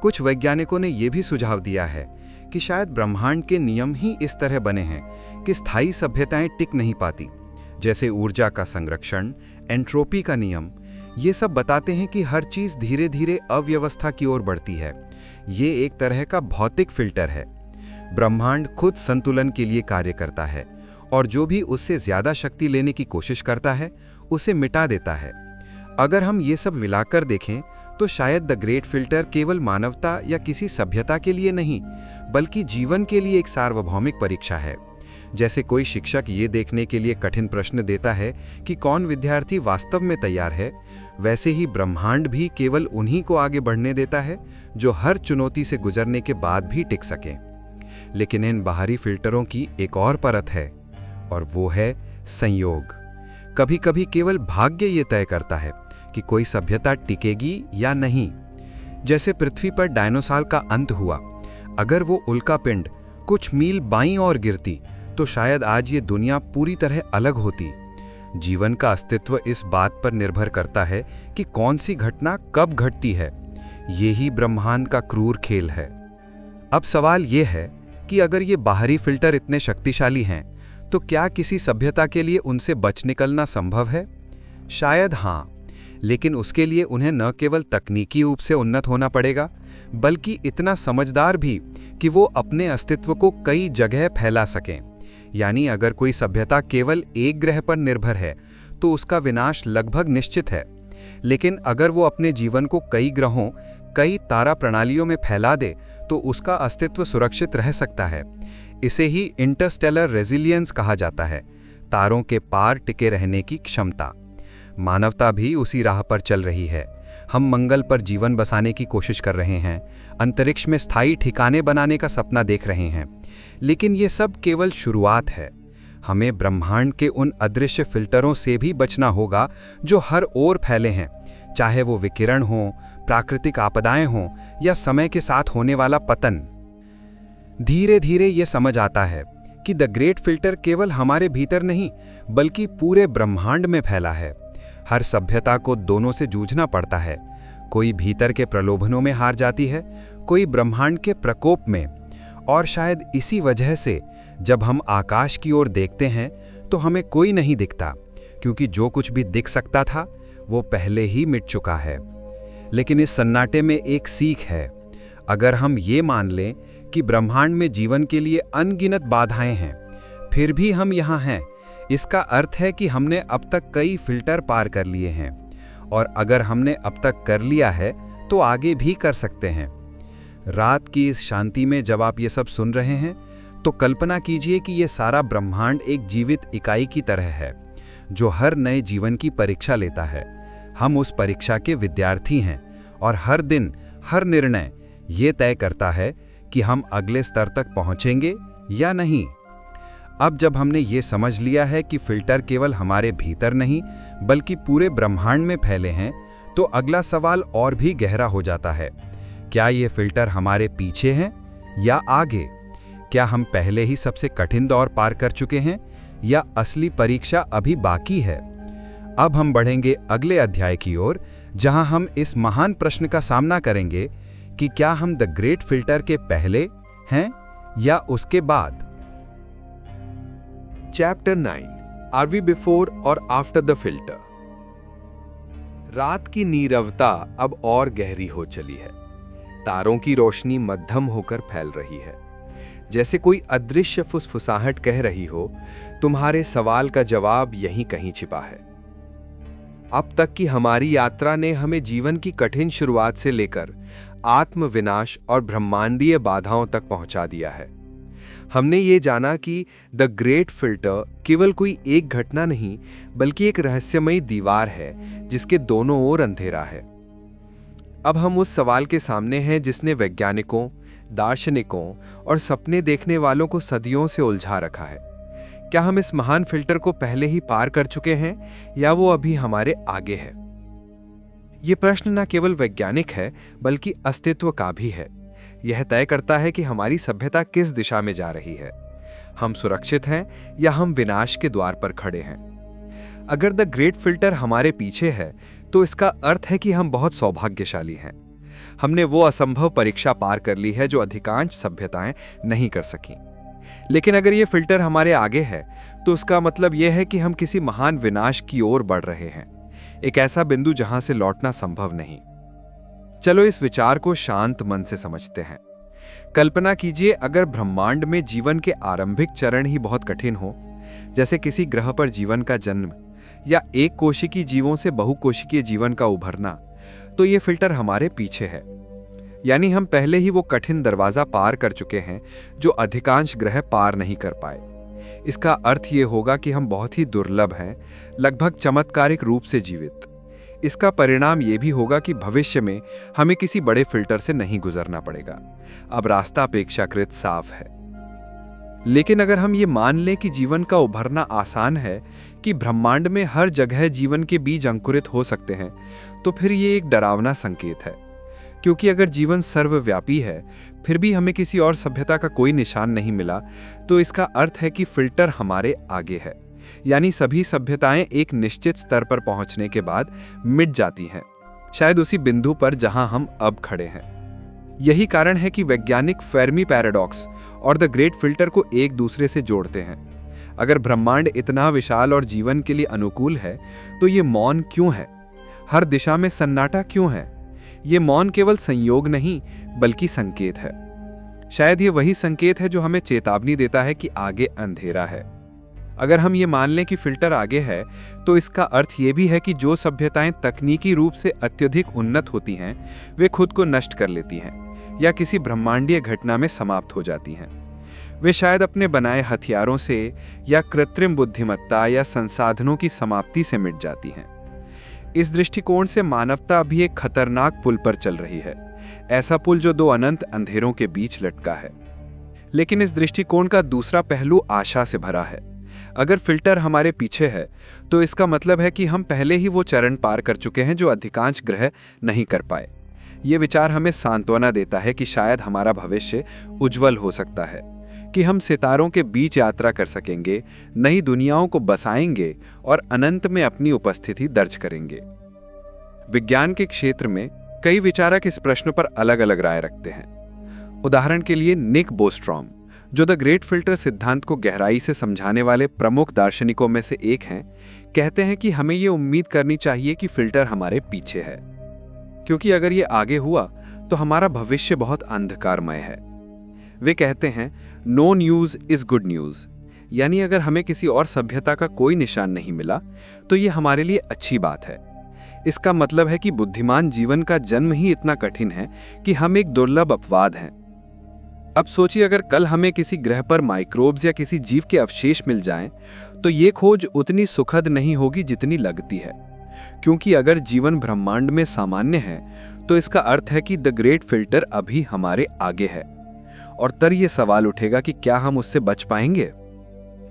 कुछ वैज्ञानिकों ने यह भी सुझाव दिया है कि शायद ब्रह्मांड के नियम ही इस तरह बने हैं कि स्थायी सभ्यताएं टिक नहीं पाती, जैसे ऊर्जा का संरक्षण, एंट्रोपी का नियम। ये सब बताते हैं कि हर चीज धीरे धीरे अव्यवस्था की ओर बढ़ती है। ये एक तरह का भौतिक फिल्टर है। ब्रह्मांड खुद संतुलन के लिए कार्य करता है, और जो भी उससे ज्यादा शक्ति लेने की कोशिश करता है उसे मिटा देता है। अगर हम ये सब मिलाकर देखें, तो शायद द ग्रेट फिल्टर केवल मानवता या किसी सभ्यता के लिए नहीं, बल्कि जीवन के लिए एक सार्वभौमिक परीक्षा है। जैसे कोई शिक्षक ये देखने के लिए कठिन प्रश्न देता है कि कौन विद्यार्थी वास्तव में तैयार है, वैसे ही ब्रह्मांड भी केवल उन्हीं को आगे बढ़ने देता है जो हर चुनौती से गुजरने के बाद भी टिक सकें। लेकिन इन बाहरी फिल्टरों की एक और परत है, और वो है संयोग। कभी कभी केवल भाग्य ये तय करता है कि कोई सभ्यता टिकेगी या नहीं। जैसे पृथ्वी पर डायनासोर का अंत हुआ, अगर वो उल्कापिंड कुछ मील बाईं ओर गिरती तो शायद आज ये दुनिया पूरी तरह अलग होती। जीवन का अस्तित्व इस बात पर निर्भर करता है कि कौन सी घटना कब घटती है। यही ब्रह्मांड का क्रूर खेल है। अब सवाल यह है कि अगर ये बाहरी फिल्टर इतने शक्तिशाली हैं, तो क्या किसी सभ्यता के लिए उनसे बच निकलना संभव है? शायद हाँ, लेकिन उसके लिए उन्हें न केवल तकनीकी रूप से उन्नत होना पड़ेगा, बल्कि इतना समझदार भी कि वो अपने अस्तित्व को कई जगह फैला सकें। यानी अगर कोई सभ्यता केवल एक ग्रह पर निर्भर है, तो उसका विनाश लगभग निश्चित है। लेकिन अगर वो अपने जीवन को कई ग्रहों, कई तारा प्रणालियों में फैला दे, तो उसका अस्तित्व सुरक्षित रह सकता है। इसे ही इंटरस्टेलर रेजिलियंस कहा जाता है, तारों के पार टिके रहने की क्षमता। मानवता भी उसी राह पर चल रही है। हम मंगल पर जीवन बसाने की कोशिश कर रहे हैं, अंतरिक्ष में स्थायी ठिकाने बनाने का सपना देख रहे हैं। लेकिन ये सब केवल शुरुआत है। हमें ब्रह्मांड के उन अदृश्य फिल्टरों से भी बचना होगा जो हर ओर फैले हैं, चाहे वो विकिरण हो, प्राकृतिक आपदाएं हों या समय के साथ होने वाला पतन। धीरे धीरे ये समझ आता है कि द ग्रेट फिल्टर केवल हमारे भीतर नहीं, बल्कि पूरे ब्रह्मांड में फैला है। हर सभ्यता को दोनों से जूझना पड़ता है। कोई भीतर के प्रलोभनों में हार जाती है, कोई ब्रह्मांड के प्रकोप में। और शायद इसी वजह से जब हम आकाश की ओर देखते हैं, तो हमें कोई नहीं दिखता, क्योंकि जो कुछ भी दिख सकता था वो पहले ही मिट चुका है। लेकिन इस सन्नाटे में एक सीख है। अगर हम ये मान लें कि ब्रह्मांड में जीवन के लिए अनगिनत बाधाएं हैं, फिर भी हम यहाँ हैं, इसका अर्थ है कि हमने अब तक कई फिल्टर पार कर लिए हैं। और अगर हमने अब तक कर लिया है, तो आगे भी कर सकते हैं। रात की इस शांति में जब आप ये सब सुन रहे हैं, तो कल्पना कीजिए कि ये सारा ब्रह्मांड एक जीवित इकाई की तरह है, जो हर नए जीवन की परीक्षा लेता है। हम उस परीक्षा के विद्यार्थी हैं, और हर दिन, हर निर्णय ये तय करता है कि हम अगले स्तर तक पहुंचेंगे या नहीं। अब जब हमने ये समझ लिया है कि फिल्टर केवल हमारे भीतर नहीं बल्कि पूरे ब्रह्मांड में फैले हैं, तो अगला सवाल और भी गहरा हो जाता है। क्या ये फिल्टर हमारे पीछे हैं या आगे? क्या हम पहले ही सबसे कठिन दौर पार कर चुके हैं या असली परीक्षा अभी बाकी है? अब हम बढ़ेंगे अगले अध्याय की ओर, जहां हम इस महान प्रश्न का सामना करेंगे कि क्या हम द ग्रेट फिल्टर के पहले हैं या उसके बाद। चैप्टर 9, आर वी बिफोर और आफ्टर द फिल्टर। रात की नीरवता अब और गहरी हो चली है। तारों की रोशनी मध्यम होकर फैल रही है, जैसे कोई अदृश्य फुसफुसाहट कह रही हो, तुम्हारे सवाल का जवाब यहीं कहीं छिपा है। अब तक की हमारी यात्रा ने हमें जीवन की कठिन शुरुआत से लेकर आत्मविनाश और ब्रह्मांडीय बाधाओं तक पहुंचा दिया है। हमने ये जाना कि द ग्रेट फिल्टर केवल कोई एक घटना नहीं बल्कि एक रहस्यमयी दीवार है जिसके दोनों ओर अंधेरा है। अब हम उस सवाल के सामने हैं जिसने वैज्ञानिकों, दार्शनिकों और सपने देखने वालों को सदियों से उलझा रखा है। क्या हम इस महान फिल्टर को पहले ही पार कर चुके हैं या वो अभी हमारे आगे है? ये प्रश्न न केवल वैज्ञानिक है बल्कि अस्तित्व का भी है। यह तय करता है कि हमारी सभ्यता किस दिशा में जा रही है। हम सुरक्षित हैं या हम विनाश के द्वार पर खड़े हैं। अगर द ग्रेट फिल्टर हमारे पीछे है तो इसका अर्थ है कि हम बहुत सौभाग्यशाली हैं। हमने वो असंभव परीक्षा पार कर ली है जो अधिकांश सभ्यताएं नहीं कर सकीं। लेकिन अगर ये फिल्टर हमारे आगे है तो उसका मतलब यह है कि हम किसी महान विनाश की ओर बढ़ रहे हैं, एक ऐसा बिंदु जहां से लौटना संभव नहीं। चलो इस विचार को शांत मन से समझते हैं। कल्पना कीजिए अगर ब्रह्मांड में जीवन के आरंभिक चरण ही बहुत कठिन हो, जैसे किसी ग्रह पर जीवन का जन्म या एक कोशिकीय जीवों से बहुकोशिकीय जीवन का उभरना, तो ये फिल्टर हमारे पीछे है। यानी हम पहले ही वो कठिन दरवाजा पार कर चुके हैं जो अधिकांश ग्रह पार नहीं कर पाए। इसका अर्थ ये होगा कि हम बहुत ही दुर्लभ हैं, लगभग चमत्कारिक रूप से जीवित। इसका परिणाम ये भी होगा कि भविष्य में हमें किसी बड़े फिल्टर से नहीं गुजरना पड़ेगा। अब रास्ता अपेक्षाकृत साफ है। लेकिन अगर हम ये मान लें कि जीवन का उभरना आसान है, कि ब्रह्मांड में हर जगह जीवन के बीज अंकुरित हो सकते हैं, तो फिर ये एक डरावना संकेत है। क्योंकि अगर जीवन सर्वव्यापी है फिर भी हमें किसी और सभ्यता का कोई निशान नहीं मिला, तो इसका अर्थ है कि फिल्टर हमारे आगे है। यानी सभी सभ्यताएं एक निश्चित स्तर पर पहुंचने के बाद मिट जाती हैं, शायद उसी बिंदु पर जहां हम अब खड़े हैं। यही कारण है कि वैज्ञानिक फेर्मी पैराडॉक्स और द ग्रेट फिल्टर को एक दूसरे से जोड़ते हैं। अगर ब्रह्मांड इतना विशाल और जीवन के लिए अनुकूल है, तो ये मौन क्यों है? हर दिशा में सन्नाटा क्यों है? ये मौन केवल संयोग नहीं बल्कि संकेत है। शायद ये वही संकेत है जो हमें चेतावनी देता है कि आगे अंधेरा है। अगर हम ये मान लें कि फिल्टर आगे है, तो इसका अर्थ ये भी है कि जो सभ्यताएं तकनीकी रूप से अत्यधिक उन्नत होती हैं, वे खुद को नष्ट कर लेती हैं या किसी ब्रह्मांडीय घटना में समाप्त हो जाती हैं। वे शायद अपने बनाए हथियारों से या कृत्रिम बुद्धिमत्ता या संसाधनों की समाप्ति से मिट जाती हैं। इस दृष्टिकोण से मानवता अभी एक खतरनाक पुल पर चल रही है, ऐसा पुल जो दो अनंत अंधेरों के बीच लटका है। लेकिन इस दृष्टिकोण का दूसरा पहलू आशा से भरा है। अगर फिल्टर हमारे पीछे है, तो इसका मतलब है कि हम पहले ही वो चरण पार कर चुके हैं जो अधिकांश ग्रह नहीं कर पाए। ये विचार हमें सांत्वना देता है कि शायद हमारा भविष्य उज्जवल हो सकता है, कि हम सितारों के बीच यात्रा कर सकेंगे, नई दुनियाओं को बसाएंगे और अनंत में अपनी उपस्थिति दर्ज करेंगे। विज्ञान के क्षेत्र में कई विचारक इस प्रश्न पर अलग अलग राय रखते हैं। उदाहरण के लिए निक बोस्ट्रॉम, जो द ग्रेट फिल्टर सिद्धांत को गहराई से समझाने वाले प्रमुख दार्शनिकों में से एक हैं, कहते हैं कि हमें ये उम्मीद करनी चाहिए कि फिल्टर हमारे पीछे है, क्योंकि अगर ये आगे हुआ तो हमारा भविष्य बहुत अंधकारमय है। वे कहते हैं, no news is good news, यानी अगर हमें किसी और सभ्यता का कोई निशान नहीं मिला तो ये हमारे लिए अच्छी बात है। इसका मतलब है कि बुद्धिमान जीवन का जन्म ही इतना कठिन है कि हम एक दुर्लभ अपवाद हैं। अब सोचिए, अगर कल हमें किसी ग्रह पर माइक्रोब्स या किसी जीव के अवशेष मिल जाएं, तो ये खोज उतनी सुखद नहीं होगी जितनी लगती है। क्योंकि अगर जीवन ब्रह्मांड में सामान्य है, तो इसका अर्थ है कि द ग्रेट फिल्टर अभी हमारे आगे है और तब ये सवाल उठेगा कि क्या हम उससे बच पाएंगे।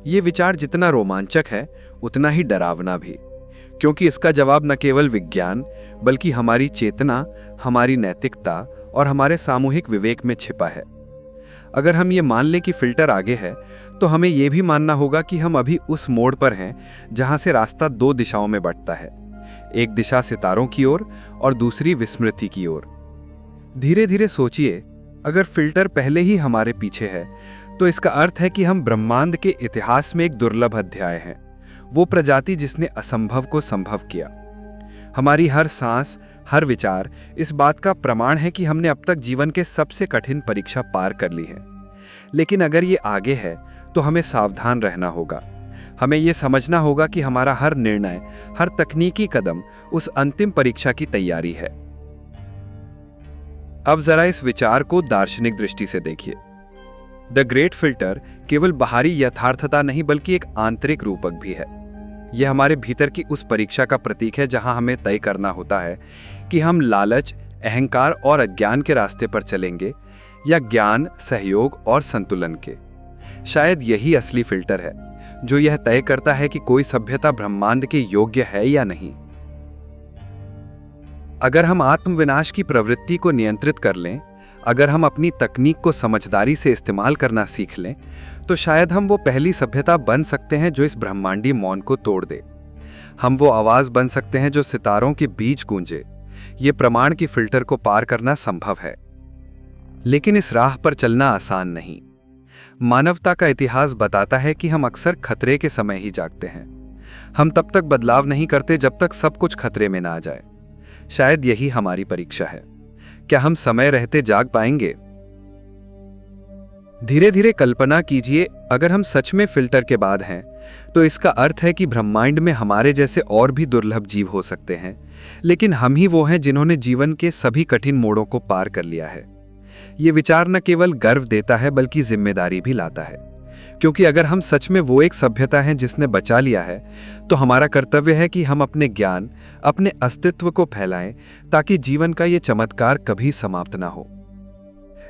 ये विचार जितना रोमांचक है उतना ही डरावना भी, क्योंकि इसका जवाब न केवल विज्ञान बल्कि हमारी चेतना, हमारी नैतिकता और हमारे सामूहिक विवेक में छिपा है। अगर हम ये मान लें कि फिल्टर आगे है, तो हमें यह भी मानना होगा कि हम अभी उस मोड़ पर हैं जहां से रास्ता दो दिशाओं में बढ़ता है, एक दिशा सितारों की ओर और दूसरी विस्मृति की ओर। धीरे धीरे सोचिए, अगर फिल्टर पहले ही हमारे पीछे है तो इसका अर्थ है कि हम ब्रह्मांड के इतिहास में एक दुर्लभ अध्याय हैं, वो प्रजाति जिसने असंभव को संभव किया। हमारी हर सांस, हर विचार इस बात का प्रमाण है कि हमने अब तक जीवन के सबसे कठिन परीक्षा पार कर ली है। लेकिन अगर ये आगे है तो हमें सावधान रहना होगा। हमें ये समझना होगा कि हमारा हर निर्णय, हर तकनीकी कदम उस अंतिम परीक्षा की तैयारी है। अब जरा इस विचार को दार्शनिक दृष्टि से देखिए। द ग्रेट फिल्टर केवल बाहरी यथार्थता नहीं बल्कि एक आंतरिक रूपक भी है। यह हमारे भीतर की उस परीक्षा का प्रतीक है जहां हमें तय करना होता है कि हम लालच, अहंकार और अज्ञान के रास्ते पर चलेंगे या ज्ञान, सहयोग और संतुलन के। शायद यही असली फिल्टर है जो यह तय करता है कि कोई सभ्यता ब्रह्मांड के योग्य है या नहीं। अगर हम आत्मविनाश की प्रवृत्ति को नियंत्रित कर लें, अगर हम अपनी तकनीक को समझदारी से इस्तेमाल करना सीख लें, तो शायद हम वो पहली सभ्यता बन सकते हैं जो इस ब्रह्मांडी मौन को तोड़ दे। हम वो आवाज बन सकते हैं जो सितारों के बीच गूंजे। ये प्रमाण की फिल्टर को पार करना संभव है, लेकिन इस राह पर चलना आसान नहीं। मानवता का इतिहास बताता है कि हम अक्सर खतरे के समय ही जागते हैं। हम तब तक बदलाव नहीं करते जब तक सब कुछ खतरे में ना आ जाए। शायद यही हमारी परीक्षा है। क्या हम समय रहते जाग पाएंगे? धीरे धीरे कल्पना कीजिए, अगर हम सच में फिल्टर के बाद हैं, तो इसका अर्थ है कि ब्रह्मांड में हमारे जैसे और भी दुर्लभ जीव हो सकते हैं, लेकिन हम ही वो हैं जिन्होंने जीवन के सभी कठिन मोड़ों को पार कर लिया है। ये विचार न केवल गर्व देता है बल्कि जिम्मेदारी भी लाता है, क्योंकि अगर हम सच में वो एक सभ्यता हैं जिसने बचा लिया है, तो हमारा कर्तव्य है कि हम अपने ज्ञान, अपने अस्तित्व को फैलाएं ताकि जीवन का ये चमत्कार कभी समाप्त ना हो।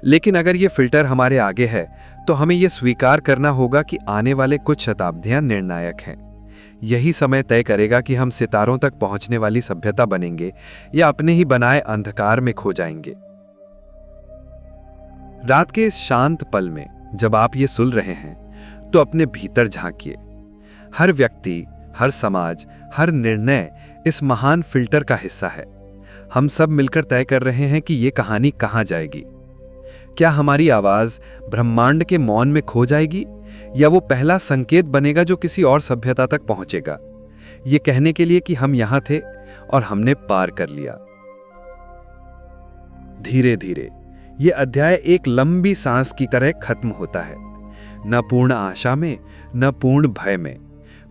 लेकिन अगर ये फिल्टर हमारे आगे है, तो हमें ये स्वीकार करना होगा कि आने वाले कुछ शताब्दियां निर्णायक हैं। यही समय तय करेगा कि हम सितारों तक पहुंचने वाली सभ्यता बनेंगे या अपने ही बनाए अंधकार में खो जाएंगे। रात के इस शांत पल में जब आप ये सुन रहे हैं, तो अपने भीतर झांकिए। हर व्यक्ति, हर समाज, हर निर्णय इस महान फिल्टर का हिस्सा है। हम सब मिलकर तय कर रहे हैं कि ये कहानी कहां जाएगी। क्या हमारी आवाज ब्रह्मांड के मौन में खो जाएगी, या वो पहला संकेत बनेगा जो किसी और सभ्यता तक पहुंचेगा, ये कहने के लिए कि हम यहां थे और हमने पार कर लिया। धीरे धीरे ये अध्याय एक लंबी सांस की तरह खत्म होता है, न पूर्ण आशा में, न पूर्ण भय में,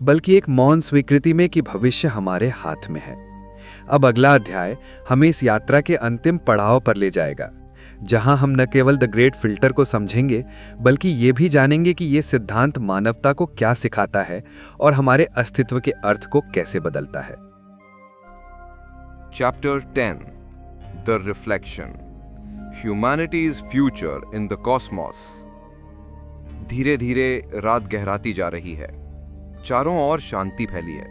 बल्कि एक मौन स्वीकृति में कि भविष्य हमारे हाथ में है। अब अगला अध्याय हमें इस यात्रा के अंतिम पड़ाव पर ले जाएगा, जहां हम न केवल द ग्रेट फिल्टर को समझेंगे बल्कि ये भी जानेंगे कि ये सिद्धांत मानवता को क्या सिखाता है और हमारे अस्तित्व के अर्थ को कैसे बदलता है। Chapter 10 The Reflection Humanity's Future in the Cosmos। धीरे धीरे रात गहराती जा रही है, चारों ओर शांति फैली है,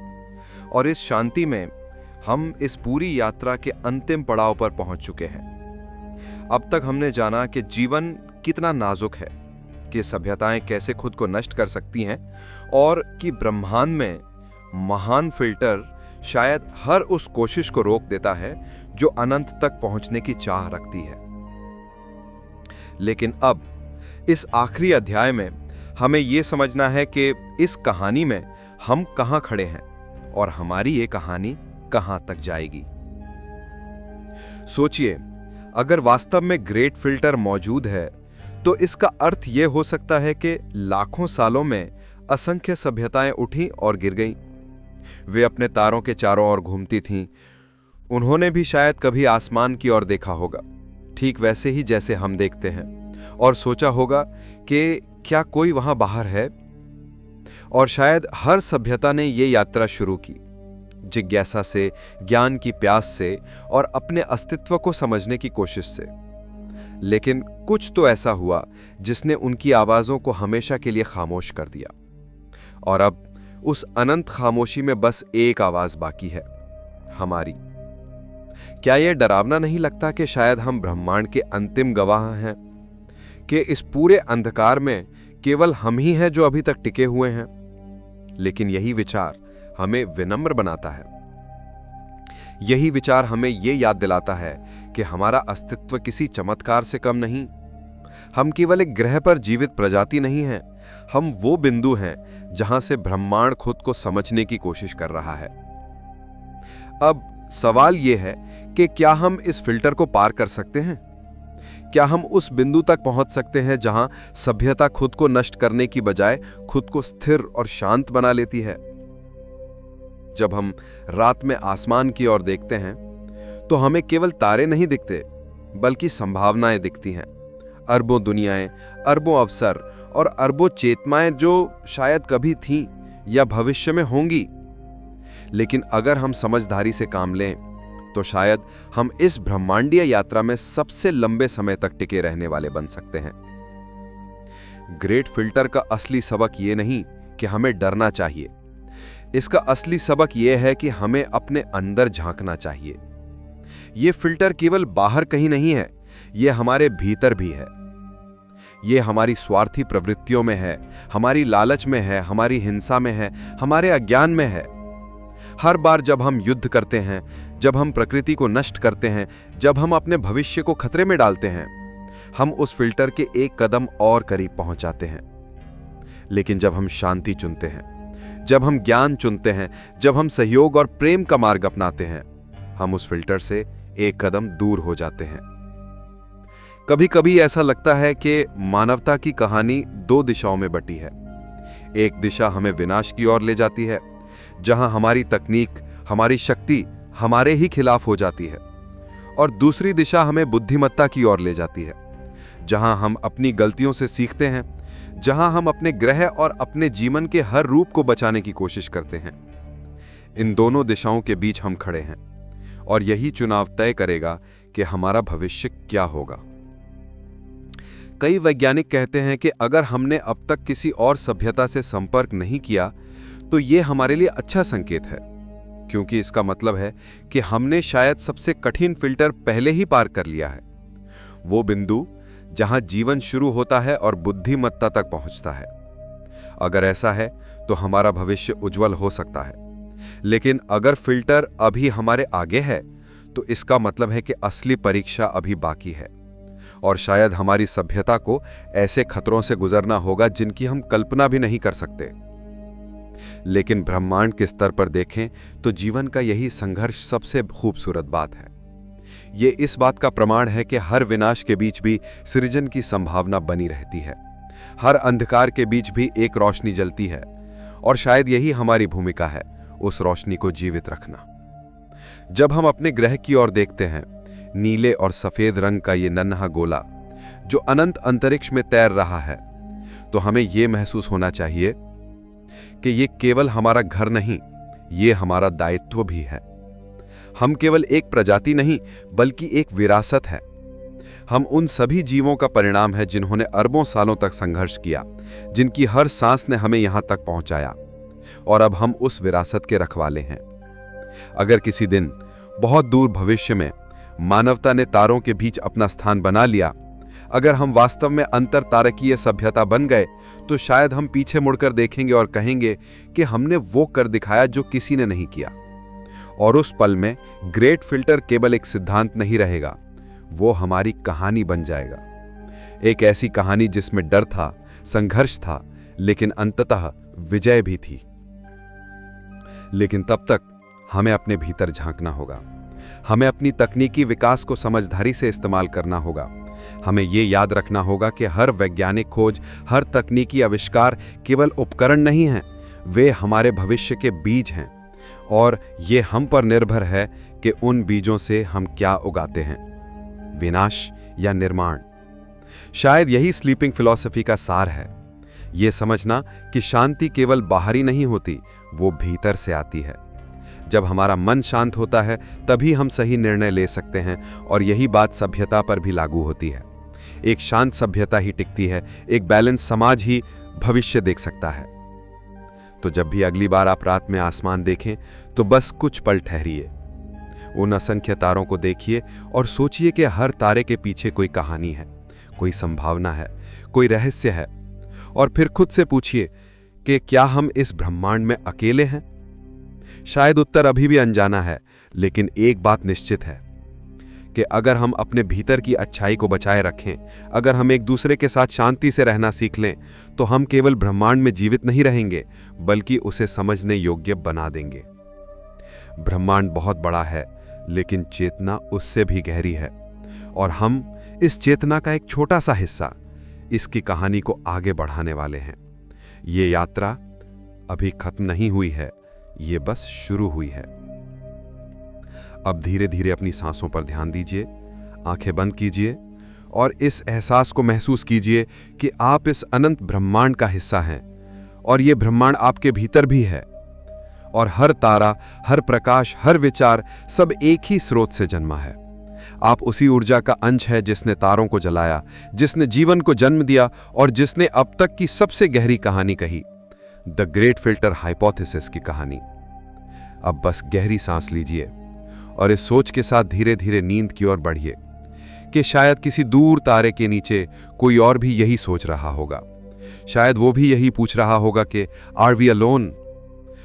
और इस शांति में हम इस पूरी यात्रा के अंतिम पड़ाव पर पहुंच चुके हैं। अब तक हमने जाना कि जीवन कितना नाजुक है, कि सभ्यताएं कैसे खुद को नष्ट कर सकती हैं, और कि ब्रह्मांड में महान फिल्टर शायद हर उस कोशिश को रोक देता है जो अनंत तक पहुंचने की चाह रखती है। लेकिन अब इस आखिरी अध्याय में हमें यह समझना है कि इस कहानी में हम कहां खड़े हैं और हमारी ये कहानी कहां तक जाएगी। सोचिए, अगर वास्तव में ग्रेट फिल्टर मौजूद है, तो इसका अर्थ यह हो सकता है कि लाखों सालों में असंख्य सभ्यताएं उठी और गिर गईं। वे अपने तारों के चारों ओर घूमती थीं। उन्होंने भी शायद कभी आसमान की ओर देखा होगा, ठीक वैसे ही जैसे हम देखते हैं, और सोचा होगा कि क्या कोई वहां बाहर है। और शायद हर सभ्यता ने ये यात्रा शुरू की, जिज्ञासा से, ज्ञान की प्यास से और अपने अस्तित्व को समझने की कोशिश से। लेकिन कुछ तो ऐसा हुआ जिसने उनकी आवाज़ों को हमेशा के लिए खामोश कर दिया। और अब उस अनंत खामोशी में बस एक आवाज़ बाकी है, हमारी। क्या यह डरावना नहीं लगता कि शायद हम ब्रह्मांड के अंतिम गवाह हैं, कि इस पूरे अंधकार में केवल हम ही हैं जो अभी तक टिके हुए हैं? लेकिन यही विचार हमें विनम्र बनाता है। यही विचार हमें यह याद दिलाता है कि हमारा अस्तित्व किसी चमत्कार से कम नहीं। हम केवल एक ग्रह पर जीवित प्रजाति नहीं हैं, हम वो बिंदु हैं जहां से ब्रह्मांड खुद को समझने की कोशिश कर रहा है। अब सवाल यह है कि क्या हम इस फिल्टर को पार कर सकते हैं? क्या हम उस बिंदु तक पहुंच सकते हैं जहां सभ्यता खुद को नष्ट करने की बजाय खुद को स्थिर और शांत बना लेती है? जब हम रात में आसमान की ओर देखते हैं तो हमें केवल तारे नहीं दिखते, बल्कि संभावनाएं दिखती हैं। अरबों दुनियाएं, अरबों अवसर और अरबों चेतनाएं जो शायद कभी थीं या भविष्य में होंगी। लेकिन अगर हम समझदारी से काम लें तो शायद हम इस ब्रह्मांडीय यात्रा में सबसे लंबे समय तक टिके रहने वाले बन सकते हैं। ग्रेट फिल्टर का असली सबक यह नहीं कि हमें डरना चाहिए, इसका असली सबक यह है कि हमें अपने अंदर झांकना चाहिए। यह फिल्टर केवल बाहर कहीं नहीं है, यह हमारे भीतर भी है। यह हमारी स्वार्थी प्रवृत्तियों में है, हमारी लालच में है, हमारी हिंसा में है, हमारे अज्ञान में है। हर बार जब हम युद्ध करते हैं, जब हम प्रकृति को नष्ट करते हैं, जब हम अपने भविष्य को खतरे में डालते हैं, हम उस फिल्टर के एक कदम और करीब पहुंच जाते हैं। लेकिन जब हम शांति चुनते हैं, जब हम ज्ञान चुनते हैं, जब हम सहयोग और प्रेम का मार्ग अपनाते हैं, हम उस फिल्टर से एक कदम दूर हो जाते हैं। कभी कभी ऐसा लगता है कि मानवता की कहानी दो दिशाओं में बटी है। एक दिशा हमें विनाश की ओर ले जाती है, जहां हमारी तकनीक, हमारी शक्ति हमारे ही खिलाफ हो जाती है, और दूसरी दिशा हमें बुद्धिमत्ता की ओर ले जाती है, जहां हम अपनी गलतियों से सीखते हैं, जहां हम अपने ग्रह और अपने जीवन के हर रूप को बचाने की कोशिश करते हैं। इन दोनों दिशाओं के बीच हम खड़े हैं, और यही चुनाव तय करेगा कि हमारा भविष्य क्या होगा। कई वैज्ञानिक कहते हैं कि अगर हमने अब तक किसी और सभ्यता से संपर्क नहीं किया तो यह हमारे लिए अच्छा संकेत है, क्योंकि इसका मतलब है कि हमने शायद सबसे कठिन फिल्टर पहले ही पार कर लिया है, वो बिंदु जहां जीवन शुरू होता है और बुद्धिमत्ता तक पहुंचता है। अगर ऐसा है तो हमारा भविष्य उज्जवल हो सकता है, लेकिन अगर फिल्टर अभी हमारे आगे है तो इसका मतलब है कि असली परीक्षा अभी बाकी है, और शायद हमारी सभ्यता को ऐसे खतरों से गुजरना होगा जिनकी हम कल्पना भी नहीं कर सकते। लेकिन ब्रह्मांड के स्तर पर देखें तो जीवन का यही संघर्ष सबसे खूबसूरत बात है। ये इस बात का प्रमाण है कि हर विनाश के बीच भी सृजन की संभावना बनी रहती है, हर अंधकार के बीच भी एक रोशनी जलती है, और शायद यही हमारी भूमिका है, उस रोशनी को जीवित रखना। जब हम अपने ग्रह की ओर देखते हैं, नीले और सफेद रंग का ये नन्हा गोला जो अनंत अंतरिक्ष में तैर रहा है, तो हमें यह महसूस होना चाहिए कि ये केवल हमारा घर नहीं, ये हमारा दायित्व भी है। हम केवल एक प्रजाति नहीं, बल्कि एक विरासत है। हम उन सभी जीवों का परिणाम है जिन्होंने अरबों सालों तक संघर्ष किया, जिनकी हर सांस ने हमें यहां तक पहुंचाया, और अब हम उस विरासत के रखवाले हैं। अगर किसी दिन बहुत दूर भविष्य में मानवता ने तारों के बीच अपना स्थान बना लिया, अगर हम वास्तव में अंतर तारकीय सभ्यता बन गए, तो शायद हम पीछे मुड़कर देखेंगे और कहेंगे कि हमने वो कर दिखाया जो किसी ने नहीं किया। और उस पल में ग्रेट फिल्टर केवल एक सिद्धांत नहीं रहेगा, वो हमारी कहानी बन जाएगा। एक ऐसी कहानी जिसमें डर था, संघर्ष था, लेकिन अंततः विजय भी थी। लेकिन तब तक हमें अपने भीतर झांकना होगा, हमें अपनी तकनीकी विकास को समझदारी से इस्तेमाल करना होगा। हमें ये याद रखना होगा कि हर वैज्ञानिक खोज, हर तकनीकी आविष्कार केवल उपकरण नहीं हैं, वे हमारे भविष्य के बीज हैं, और ये हम पर निर्भर है कि उन बीजों से हम क्या उगाते हैं, विनाश या निर्माण। शायद यही स्लीपिंग फिलॉसफी का सार है, ये समझना कि शांति केवल बाहरी नहीं होती, वो भीतर से आती है। जब हमारा मन शांत होता है तभी हम सही निर्णय ले सकते हैं, और यही बात सभ्यता पर भी लागू होती है। एक शांत सभ्यता ही टिकती है, एक बैलेंस समाज ही भविष्य देख सकता है। तो जब भी अगली बार आप रात में आसमान देखें तो बस कुछ पल ठहरिए, उन असंख्य तारों को देखिए और सोचिए कि हर तारे के पीछे कोई कहानी है, कोई संभावना है, कोई रहस्य है। और फिर खुद से पूछिए कि क्या हम इस ब्रह्मांड में अकेले हैं? शायद उत्तर अभी भी अनजाना है, लेकिन एक बात निश्चित है कि अगर हम अपने भीतर की अच्छाई को बचाए रखें, अगर हम एक दूसरे के साथ शांति से रहना सीख लें, तो हम केवल ब्रह्मांड में जीवित नहीं रहेंगे, बल्कि उसे समझने योग्य बना देंगे। ब्रह्मांड बहुत बड़ा है, लेकिन चेतना उससे भी गहरी है, और हम इस चेतना का एक छोटा सा हिस्सा इसकी कहानी को आगे बढ़ाने वाले हैं। ये यात्रा अभी खत्म नहीं हुई है, ये बस शुरू हुई है। अब धीरे धीरे अपनी सांसों पर ध्यान दीजिए, आंखें बंद कीजिए और इस एहसास को महसूस कीजिए कि आप इस अनंत ब्रह्मांड का हिस्सा हैं, और ये ब्रह्मांड आपके भीतर भी है। और हर तारा, हर प्रकाश, हर विचार सब एक ही स्रोत से जन्मा है। आप उसी ऊर्जा का अंश है जिसने तारों को जलाया, जिसने जीवन को जन्म दिया और जिसने अब तक की सबसे गहरी कहानी कही, द ग्रेट फिल्टर हाइपोथेसिस की कहानी। अब बस गहरी सांस लीजिए और इस सोच के साथ धीरे धीरे नींद की ओर बढ़िए कि शायद किसी दूर तारे के नीचे कोई और भी यही सोच रहा होगा। शायद वो भी यही पूछ रहा होगा कि आर वी अलोन?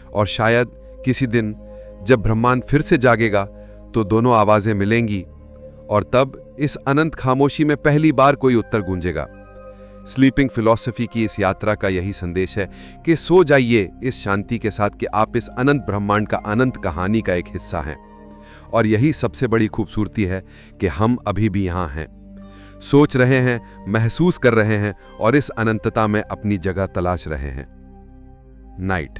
और शायद किसी दिन जब ब्रह्मांड फिर से जागेगा तो दोनों आवाजें मिलेंगी, और तब इस अनंत खामोशी में पहली बार कोई उत्तर गूंजेगा। स्लीपिंग फिलॉसफी की इस यात्रा का यही संदेश है कि सो जाइए इस शांति के साथ कि आप इस अनंत ब्रह्मांड का अनंत कहानी का एक हिस्सा हैं। और यही सबसे बड़ी खूबसूरती है कि हम अभी भी यहाँ हैं, सोच रहे हैं, महसूस कर रहे हैं और इस अनंतता में अपनी जगह तलाश रहे हैं। नाइट।